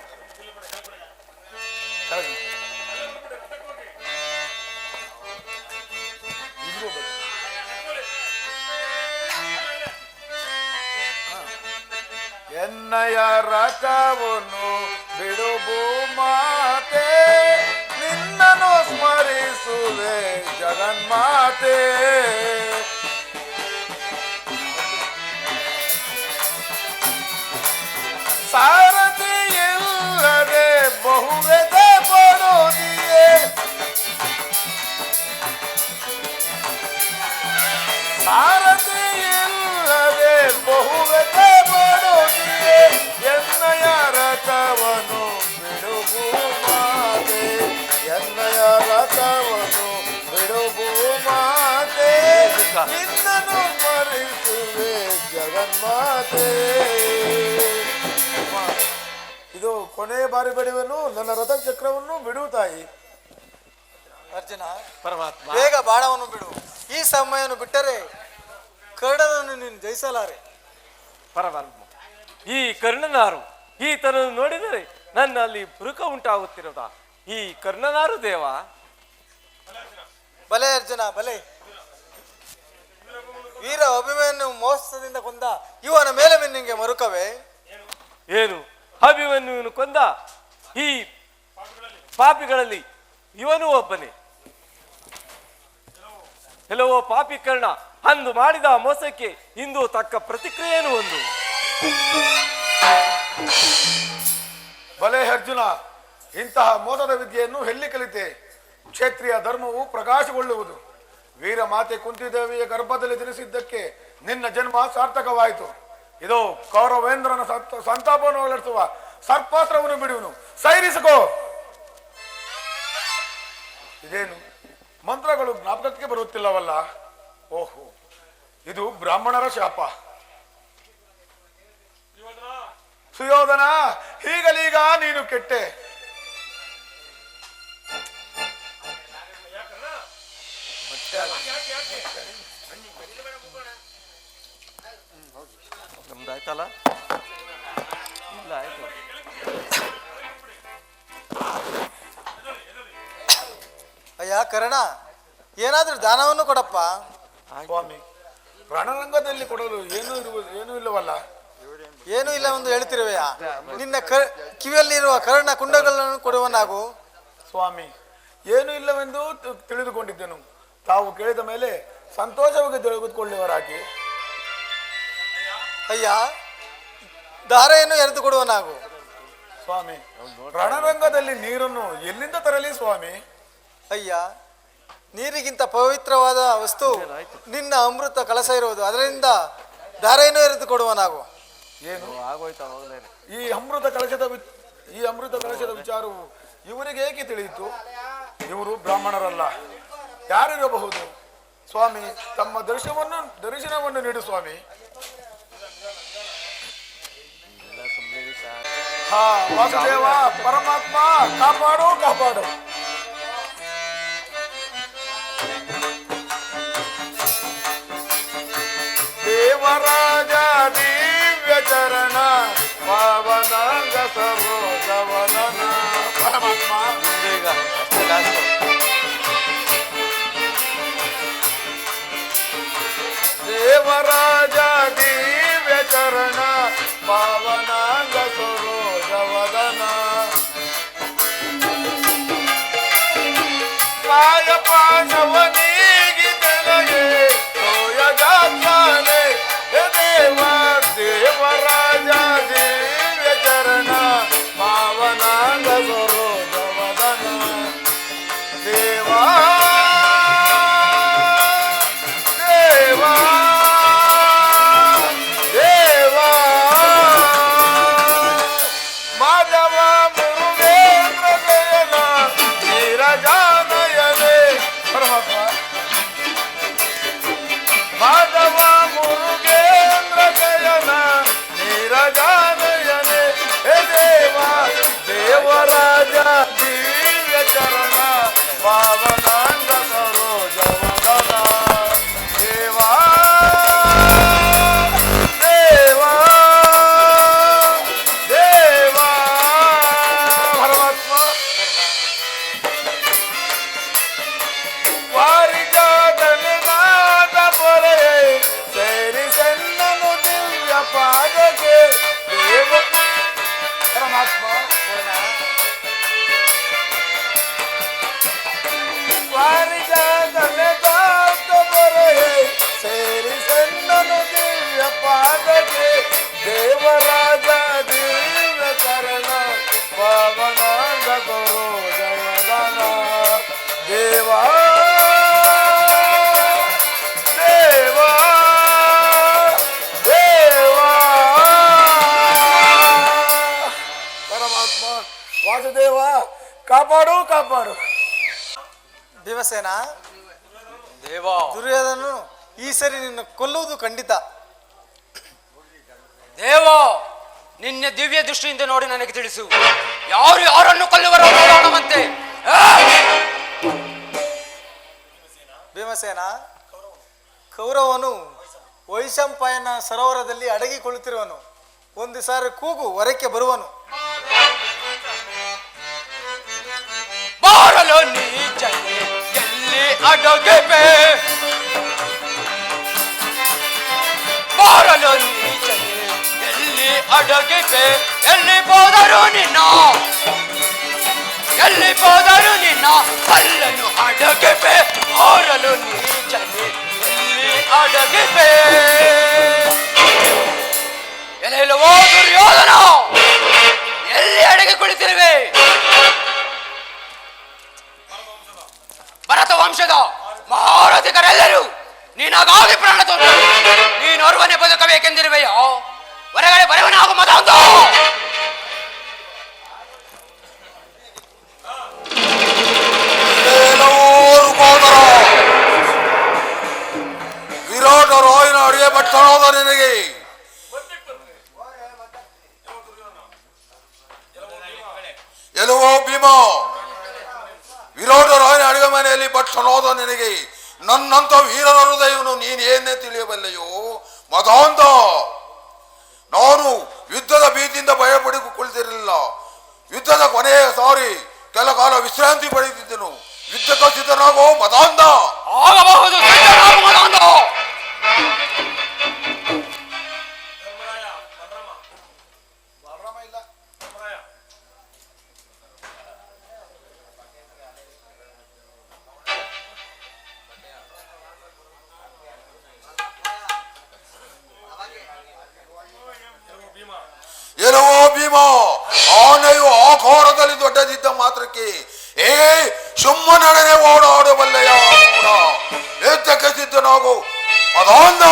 Speaker 8: ಎನ್ನಯ ರಥವನ್ನು ಬಿಡು ಭೂಮಾತೆ, ನಿನ್ನನ್ನು ಸ್ಮರಿಸುವೆ ಜಗನ್ಮಾತೆ. ಸಾರಥಿ ಇಲ್ಲದೆ ಬಹುವೆದೆ ಪಡುವುದಿಯೇ, ಸಾರಥಿ ಇಲ್ಲದೆ ಬಹುವೆದೆ ಪಡುವುದಿಯೇ. ಎನ್ನಯ ರಥವನ್ನು ಬಿಡು ಭೂಮಾತೆ, ಎನ್ನಯ ರಥವನ್ನು ಬಿಡು ಭೂಮಾತೆ, ನಿನ್ನನ್ನು ಸ್ಮರಿಸುವೆ ಜಗನ್ಮಾತೆ. ಇದು ಕೊನೆಯ ಬಾರಿ ಬಿಡುವೆನು. ನನ್ನ ರಥ ಚಕ್ರವನ್ನು ಬಿಡು ತಾಯಿ.
Speaker 1: ಅರ್ಜುನ,
Speaker 7: ಪರಮಾತ್ಮ,
Speaker 1: ಬೇಗ ಬಾಣವನ್ನು ಬಿಡು. ಈ ಸಮಯವನ್ನು ಬಿಟ್ಟರೆ ಕರ್ಣನನ್ನು ನೀನು ಜಯಿಸಲಾರೆ.
Speaker 7: ಪರಮಾತ್ಮ, ಈ ಕರ್ಣನಾರು ಈತನನ್ನು ನೋಡಿದರೆ ನನ್ನಲ್ಲಿ ಪುರುಕ ಉಂಟಾಗುತ್ತಿರೋದ. ಈ ಕರ್ಣನಾರು ದೇವ.
Speaker 1: ಬಲೆ ಅರ್ಜುನ, ಬಲೆ. ವೀರ ಅಭಿಮನ್ಯು ಮೋಸದಿಂದ ಕೊಂದ ಇವನ ಮೇಲೆ ನಿನಗೆ ಮರುಕವೇ?
Speaker 7: ಏನು? ಅಭಿಮನ್ಯುವನ್ನು ಕೊಂದ ಈ ಪಾಪಿಗಳಲ್ಲಿ ಇವನು ಒಬ್ಬನೇ. ಕೆಲವೋ ಪಾಪಿ ಕರ್ಣ ಅಂದು ಮಾಡಿದ ಮೋಸಕ್ಕೆ ಇಂದು ತಕ್ಕ ಪ್ರತಿಕ್ರಿಯೆಯನ್ನು ಒಂದು.
Speaker 8: ಬಲೆ ಅರ್ಜುನ, ಇಂತಹ ಮೋಸದ ವಿದ್ಯೆಯನ್ನು ಎಲ್ಲಿ ಕಲಿತೆ? ಕ್ಷೇತ್ರೀಯ ಧರ್ಮವು ಪ್ರಕಾಶಗೊಳ್ಳುವುದು. ವೀರ ಮಾತೆ ಕುಂತಿದೇವಿಯ ಗರ್ಭದಲ್ಲಿ ಜನಿಸಿದ್ದಕ್ಕೆ ನಿನ್ನ ಜನ್ಮ ಸಾರ್ಥಕವಾಯಿತು. ಇದು ಕೌರವೇಂದ್ರನ ಸಂತಾಪವನ್ನು ಹೊರಡಿಸುವ ಸರ್ಪಾಸ್ತ್ರವನ್ನು ಬಿಡುವನು. ಸೈರಿಸಿಕೋ. ಇದೇನು? ಮಂತ್ರಗಳು ಜ್ಞಾಪಕಕ್ಕೆ ಬರುತ್ತಿಲ್ಲವಲ್ಲ. ಓಹೋ, ಇದು ಬ್ರಾಹ್ಮಣರ ಶಾಪ. ಸುಯೋಧನ, ಹೀಗಲೀಗ ನೀನು ಕೆಟ್ಟೆ.
Speaker 7: ನಮ್ದಾಯ್ತಲ್ಲ? ಇಲ್ಲ, ಆಯ್ತು.
Speaker 1: ಅಯ್ಯ ಕರ್ಣ, ಏನಾದ್ರೂ ದಾನವನ್ನು ಕೊಡಪ್ಪ.
Speaker 8: ಸ್ವಾಮಿ, ರಣರಂಗದಲ್ಲಿ ಕೊಡಲು ಏನೂ ಇಲ್ಲವಲ್ಲ.
Speaker 1: ಏನೂ ಇಲ್ಲ ಎಂದು ಹೇಳ್ತಿರುವೆಯ? ನಿನ್ನ ಕಿವಿಯಲ್ಲಿರುವ ಕರ್ಣ ಕುಂಡಗಳನ್ನು ಕೊಡುವನಾಗು.
Speaker 8: ಸ್ವಾಮಿ, ಏನೂ ಇಲ್ಲವೆಂದು ತಿಳಿದುಕೊಂಡಿದ್ದೆನು. ತಾವು ಕೇಳಿದ ಮೇಲೆ ಸಂತೋಷವಾಗಿ ತೆಗೆದುಕೊಳ್ಳುವರಾಗಿ.
Speaker 1: ಅಯ್ಯ, ಧಾರೆಯನ್ನು ಎರೆದು ಕೊಡುವನಾಗು.
Speaker 8: ಸ್ವಾಮಿ, ರಣರಂಗದಲ್ಲಿ ನೀರನ್ನು ಎಲ್ಲಿಂದ ತರಲಿ ಸ್ವಾಮಿ?
Speaker 1: ಅಯ್ಯ, ನೀರಿಗಿಂತ ಪವಿತ್ರವಾದ ವಸ್ತು ನಿನ್ನ ಅಮೃತ ಕಲಶ ಇರುವುದು. ಅದರಿಂದ ಧಾರೆಯನ್ನು ಎರೆದು ಕೊಡುವನಾಗು.
Speaker 8: ಏನು ಈ ಅಮೃತ ಕಲಶದ ವಿಚಾರವು ಇವರಿಗೆ ಏಕೆ ತಿಳಿಯಿತು? ಇವರು ಬ್ರಾಹ್ಮಣರಲ್ಲ, ಯಾರಿರಬಹುದು? ಸ್ವಾಮಿ, ತಮ್ಮ ದರ್ಶನವನ್ನು ನೀಡು ಸ್ವಾಮಿ. ಹಾ, ವಾಸುದೇವ ಪರಮಾತ್ಮ, ಕಾಪಾಡು ಕಾಪಾಡು. ದೇವರಾಜ ದಿವ್ಯ ಚರಣ ಪಾವನಾಂಗ ಸರೋಜವದನ. ಪರಮಾತ್ಮ, ದೇವರಾಜ ದಿವ್ಯ ಚರಣ ಪಾವನಾಂಗ ಸರೋಜವದನ. ಕಾಯಪಾನವನಿಗಿ ತೆಲಗೆ ತೋಯಗಾತ್ಮಾನೆ ದೇವ. ದೇವರಾಜ ದಿವ್ಯ ಚರಣ ಪಾವನಾಂಗ ಸರೋಜವದನ. ದೇವಾ ದೇವಾ ದೇವಾ ಮಾಧವ ಮುರುಗೇಂದ್ರ ಜಯನ ನೀರಜಾನಯನೆ. ಪರಮಾತ್ಮ, ಮಾಧವ ಮುರುಗೇಂದ್ರ ಜಯನ ನೀರಜಾನಯನೆ. ಹೇ ದೇವ, ದೇವರಾಜ ದಿವ್ಯ ಚರಣ ಪಾವನಾಂಗ ಸರೋಜವದನ. ದೇವಾ ದೇವಾ ದೇವಾ. ಪರಮಾತ್ಮ, ವಾರಿಜಾದನೆದಾದ ಪೊರೆ ಸೇರಿಸೆನ್ನನು ದಿವ್ಯ ಪಾದಕ್ಕೆ. ದೇವ ಪರಮಾತ್ಮ, ವಾರಿಜಾದನೆದಾದ ಪೊರೆ ಸೇರಿಸೆನ್ನನು ದಿವ್ಯ ಪಾದಕ್ಕೆ. ದೇವರಾಜ ದಿವ್ಯ ಚರಣ ಪಾವನಾಂಗ ಸರೋಜವದನ. ದೇವಾ ದೇವಾ ದೇವಾ. ಪರಮಾತ್ಮ, ವಾಸುದೇವ ಕಾಪಾಡು ಕಾಪಾಡು.
Speaker 1: ಭೀಮಸೇನ,
Speaker 2: ದೇವ,
Speaker 1: ದುರ್ಯೋಧನನು ಈ ಸರಿ ನಿನ್ನ ಕೊಲ್ಲುವುದು ಖಂಡಿತ.
Speaker 2: ದೇವ, ನಿನ್ನ ದಿವ್ಯ ದೃಷ್ಟಿಯಿಂದ ನೋಡಿ ನನಗೆ ತಿಳಿಸು. ಯಾರು ಯಾರನ್ನು ಕೊಲ್ಲುವರೋ ನೋಡೋಣವಂತೆ.
Speaker 1: ಭೀಮಸೇನ, ಕೌರವನು ವೈಶಂಪಾಯನ ಸರೋವರದಲ್ಲಿ ಅಡಗಿಕೊಳ್ಳುತ್ತಿರುವನು. ಒಂದು ಸಾರಿ ಕೂಗು, ಹೊರಕ್ಕೆ ಬರುವನು.
Speaker 2: ಬಾರಲು ನೀಚನೆ ಎಲ್ಲಿ ಅಡಗಿವೆ, ಬಾರಲು ನೀಚನೆ ಎಲ್ಲಿ ಅಡಗಿವೆ. ಎಲ್ಲಿ ಹೋದರು ನಿನ್ನ, ಎಲ್ಲಿ ಹೋದರು ನಿನ್ನ ಅಲ್ಲನು ಅಡಗಿವೆ. ಬಾರಲು ನೀಚನೆ ಎಲ್ಲಿ ಅಡಗಿವೆ. ಎಲ್ಲೆಲ್ಲವೋ ದುರ್ಯೋಧನ, ಎಲ್ಲಿ ಅಡಗಿ ಕುಳಿತಿರುವೆ? ಭರತ ವಂಶದ ಮಹಾರಥಿಕರೆಲ್ಲರೂ ನಿನಗಾಗಿ ಪ್ರಾಣ ತೊಟ್ಟು ನೀನೋರ್ವನೇ ಬದುಕಬೇಕೆಂದಿರುವೆಯೋ? ಹೊರಗಡೆ ಬರವನಾಗು ಮತಾಂಧ.
Speaker 8: ವಿರಾಟ ರಾಯನ ಅಡಿಗೆ ಪಟ್ಟಣದ ನಿನಗೆ ಎಲ್ಲವೋ ಭೀಮ, ವಿರಾಟ ರಾಯನ ಅಡಿಗೆ ಮನೆಯಲ್ಲಿ ಪಟ್ಟಣದ ನಿನಗೆ ನನ್ನಂತ ವೀರನ ಹೃದಯವನ್ನು ನೀನೇನೇ ತಿಳಿಯಬಲ್ಲೆಯೋ ಮದಾಂಧ. ನಾನು ಯುದ್ಧದ ಭೀತಿಯಿಂದ ಭಯಪಡಿಕೊಳ್ಳುತ್ತಿರಲಿಲ್ಲ. ಯುದ್ಧದ ಕೊನೆಯ ಸಾರಿ ಕೆಲ ಕಾಲ ವಿಶ್ರಾಂತಿ ಪಡೆದಿದ್ದೆನು. ಯುದ್ಧಕ್ಕೆ ಸಿದ್ಧನಾಗೋ ಮದಾಂಧ.
Speaker 2: ಆಗಬಹುದು ಮದಾಂಧ.
Speaker 8: ಭೀಮ, ಆನೆಯು ಆಕಾರದಲ್ಲಿ ದೊಡ್ಡದಿದ್ದ ಮಾತ್ರಕ್ಕೆ ಸುಮ್ಮನೊಡನೆ ಓಡಾಡಬಲ್ಲೆಯ ಮೂಢ. ಯುದ್ಧಕ್ಕೆ ಸಿದ್ಧನಾಗು ಮದಾಂಧ.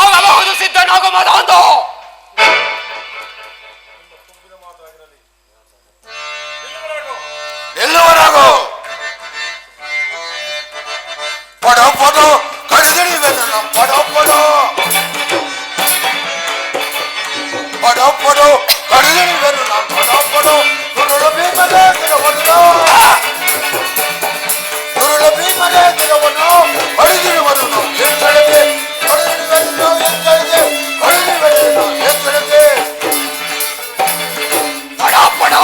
Speaker 2: ಆಗಬಹುದು ಸಿದ್ಧನಾಗು ಮದಾಂಧ.
Speaker 8: ಎಲ್ಲವರಾಗು ಪಡ ಪಡ ಕಡಿದಳಿವೆ ನನ್ನ ಪಡ ಪಡ ಪಡ ಪಡ ಕಡಿದಳಿವೆ ನನ್ನ ಪಡ ಪಡ ದುರುಳ ಭೀಮನೇ ದಿನವನ್ನು ದುರುಳ ಭೀಮನೇ ದಿನವನ್ನು ಕಡಿದಿರುವನು ಎಚ್ಚರಿಕೆ ಕಡಿದಿರುವೆನು ಎಚ್ಚರಿಕೆ ಕಡಿದಿರುವೆನು ಎಚ್ಚರಿಕೆ
Speaker 2: ಪಡ ಪಡ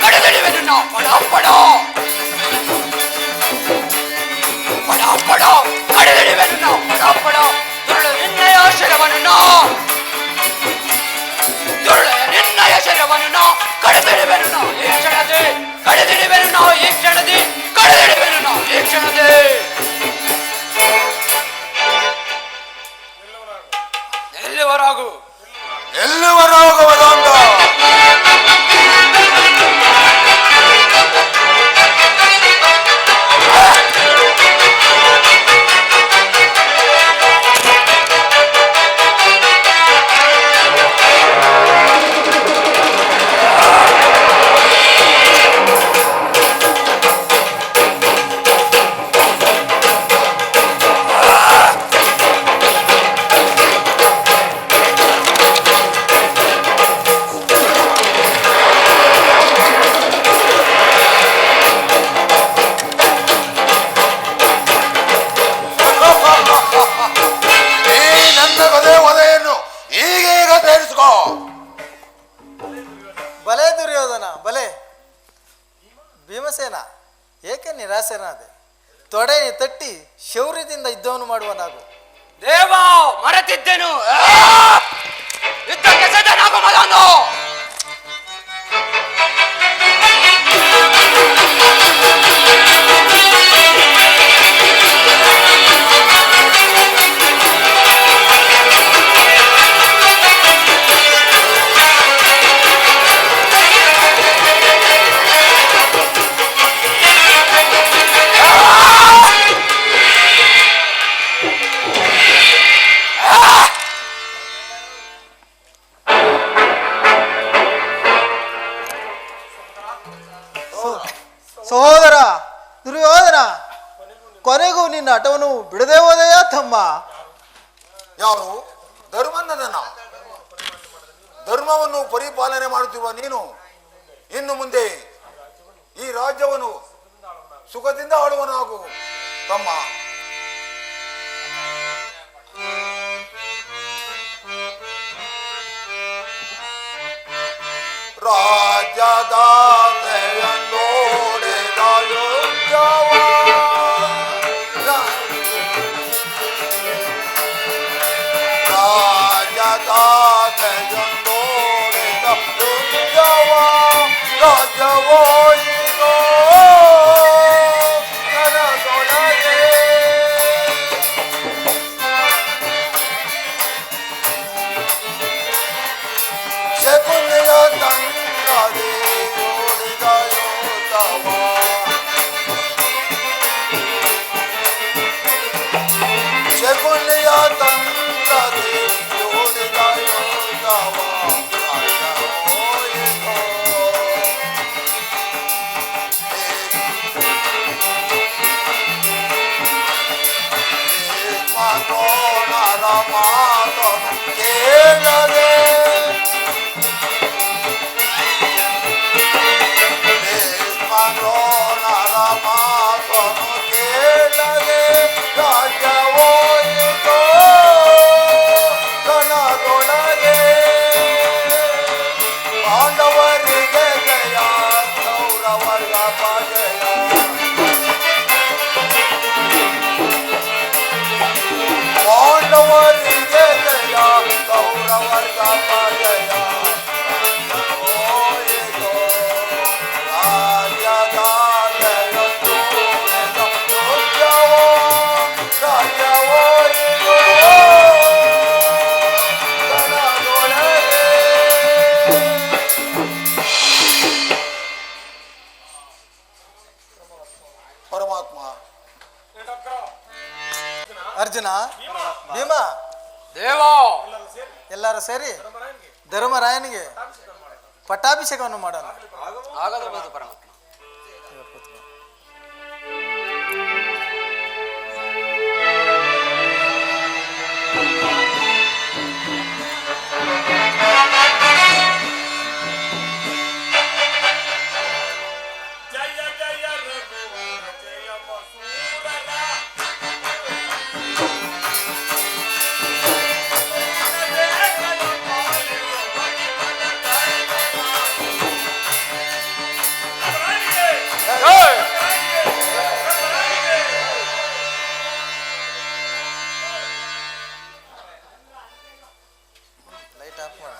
Speaker 2: ಕಡಿದಳಿವೆನು ಪಡ ಪಡ ಪಡ ಪಡ ಕಡಿದಳಿವೆನು ಪಡ ಪಡ ದುರುಳ ನಿನ್ನಯ ಶಿರವನ್ನು ದುರುಳ ನಿನ್ನಯ ಶಿರವನ್ನು ಕಡಿದಳಿವೆನು ಈ ಕ್ಷಣದೆ ಕಡಿದಳಿವೆನು ಈ ಕ್ಷಣದೆ ಕಡಿದಳಿವೆನು ಈ ಕ್ಷಣದೆ. ಎಲ್ಲಿವರಾಗು
Speaker 8: ಎಲ್ಲವರಾಗವದಂತ
Speaker 1: ಬಲೆ ದುರ್ಯೋಧನ ಬಲೆ. ಭೀಮಸೇನ ಏಕೆ ನಿರಾಸೆನಾದೆ? ತೊಡೆ ತಟ್ಟಿ ಶೌರ್ಯದಿಂದ ಯುದ್ಧವನ್ನು ಮಾಡುವನಾಗು.
Speaker 2: ದೇವ ಮರೆತಿದ್ದೆನು. ಯುದ್ಧಕ್ಕೆ ಸಿದ್ಧನಾಗು ಮದಾಂಧ.
Speaker 1: ಸಹೋದರ ದುರ್ಯೋಧನ, ಕೊನೆಗೂ ನಿನ್ನ ಹಠವನ್ನು ಬಿಡದೆ ಹೋದೆಯಾ ತಮ್ಮ?
Speaker 8: ಯಾರು ಧರ್ಮನನ್ನ ಧರ್ಮವನ್ನು ಪರಿಪಾಲನೆ ಮಾಡುತ್ತಿರುವ ನೀನು ಇನ್ನು ಮುಂದೆ ಈ ರಾಜ್ಯವನ್ನು ಸುಖದಿಂದ ಆಳುವನಾಗು ತಮ್ಮ. ರಾಜ್ಯದ ನೋಡಿದ ಯೋಗ್ಯವ ರಾಜ್ಯದ ನೋಡಿದ ಯೋಗ್ಯವ ರಾಜ್ಯವೋ ಈಗೋ ನನಗೊಳಗೆ ಶಕುನಿಯ ತಂಗದೆ ಓಡಿದ ಯೋಧವ ಶಕುನಿಯ ತಂಗದೆ ಓಡಿದ ಯೋಧವ ರಾಜವೋಯಿತೋ ಮನೋನರ ಮಾತನು ಕೇಳದೆ ಮನೋನರ ಮಾತನು ಕೇಳದೆ ರಾಜ್ಯವೋಯಿತೋ ಕಣದೊಳಗೆ ಪಾಂಡವರಿಗೆ ಜಯ ಕೌರವರ ಪಜಯ ಪಾಂಡವರಿಗೆ ಜಯ
Speaker 1: ಅರ್ಜುನ, ಭೀಮ,
Speaker 2: ದೇವಾ,
Speaker 1: ಎಲ್ಲರೂ ಸೇರಿ ಧರ್ಮರಾಯನಿಗೆ ಪಟ್ಟಾಭಿಷೇಕವನ್ನು ಮಾಡೋಣ.
Speaker 2: ಆಗಬಹುದು ಪರಮಾತ್ಮ.
Speaker 1: ಲೈಟ್ ಆಫ್ ಮಾಡ.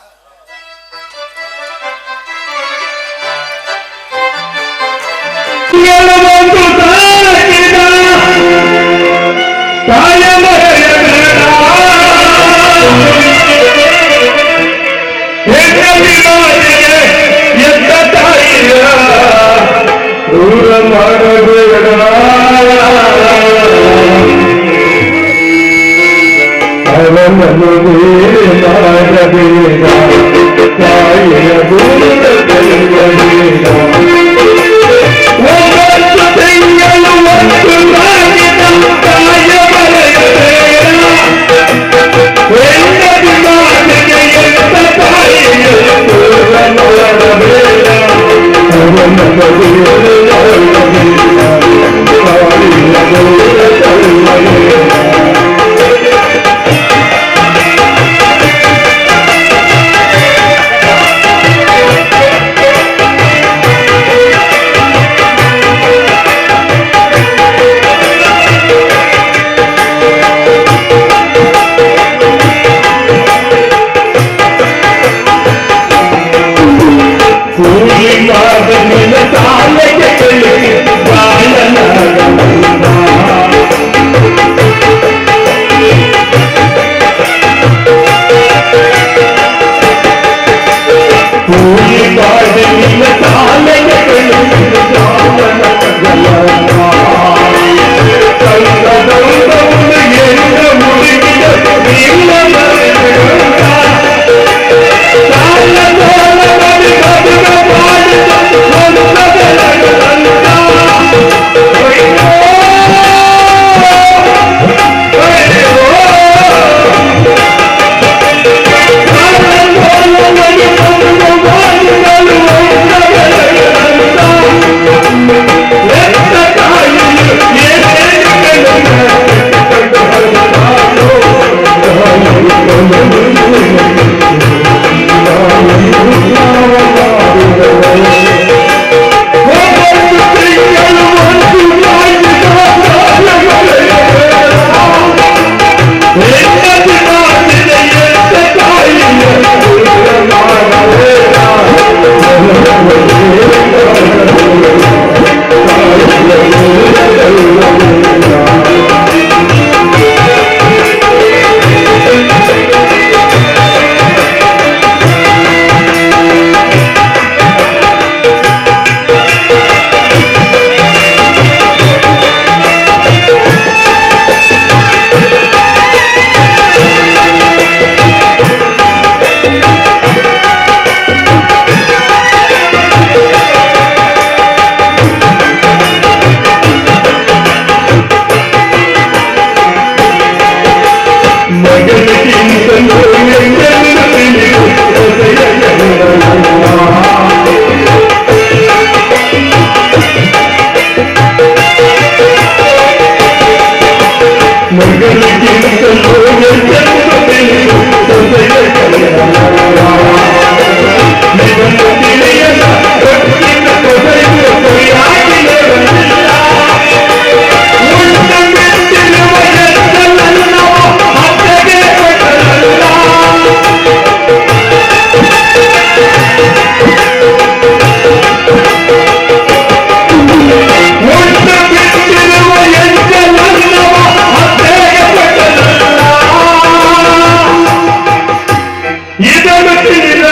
Speaker 10: ಇದನ್ನು ತಿಳಿದ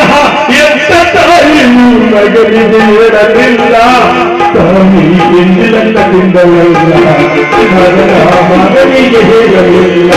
Speaker 10: ಎಂತ ತಾಯಿಯೂ ನಗಲಿದೆ ಇರಲಿಲ್ಲ. ತಾಯಿ ಎಂದಿನಂತ ತಿಂದವಲ್ಲ ಅದರ ಮಗನಿಗೆ ಹೇಳಲಿಲ್ಲ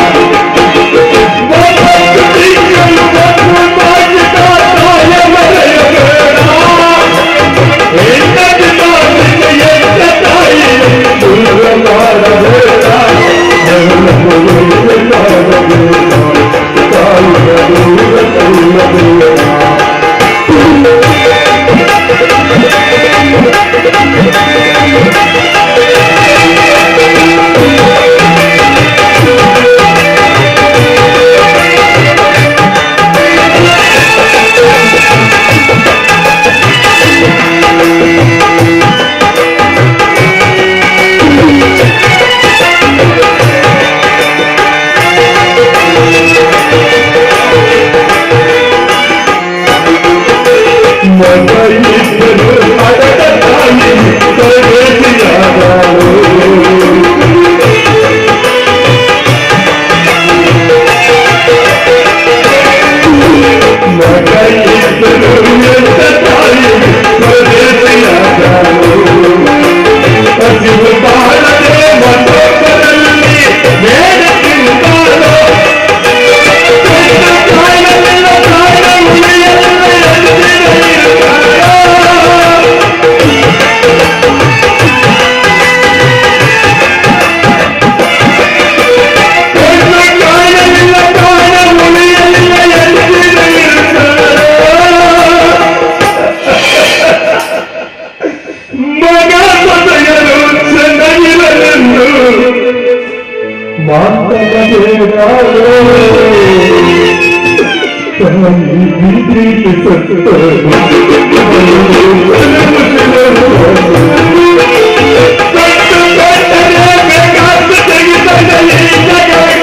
Speaker 11: ಬೇಕಾದ ತೆಗಿತ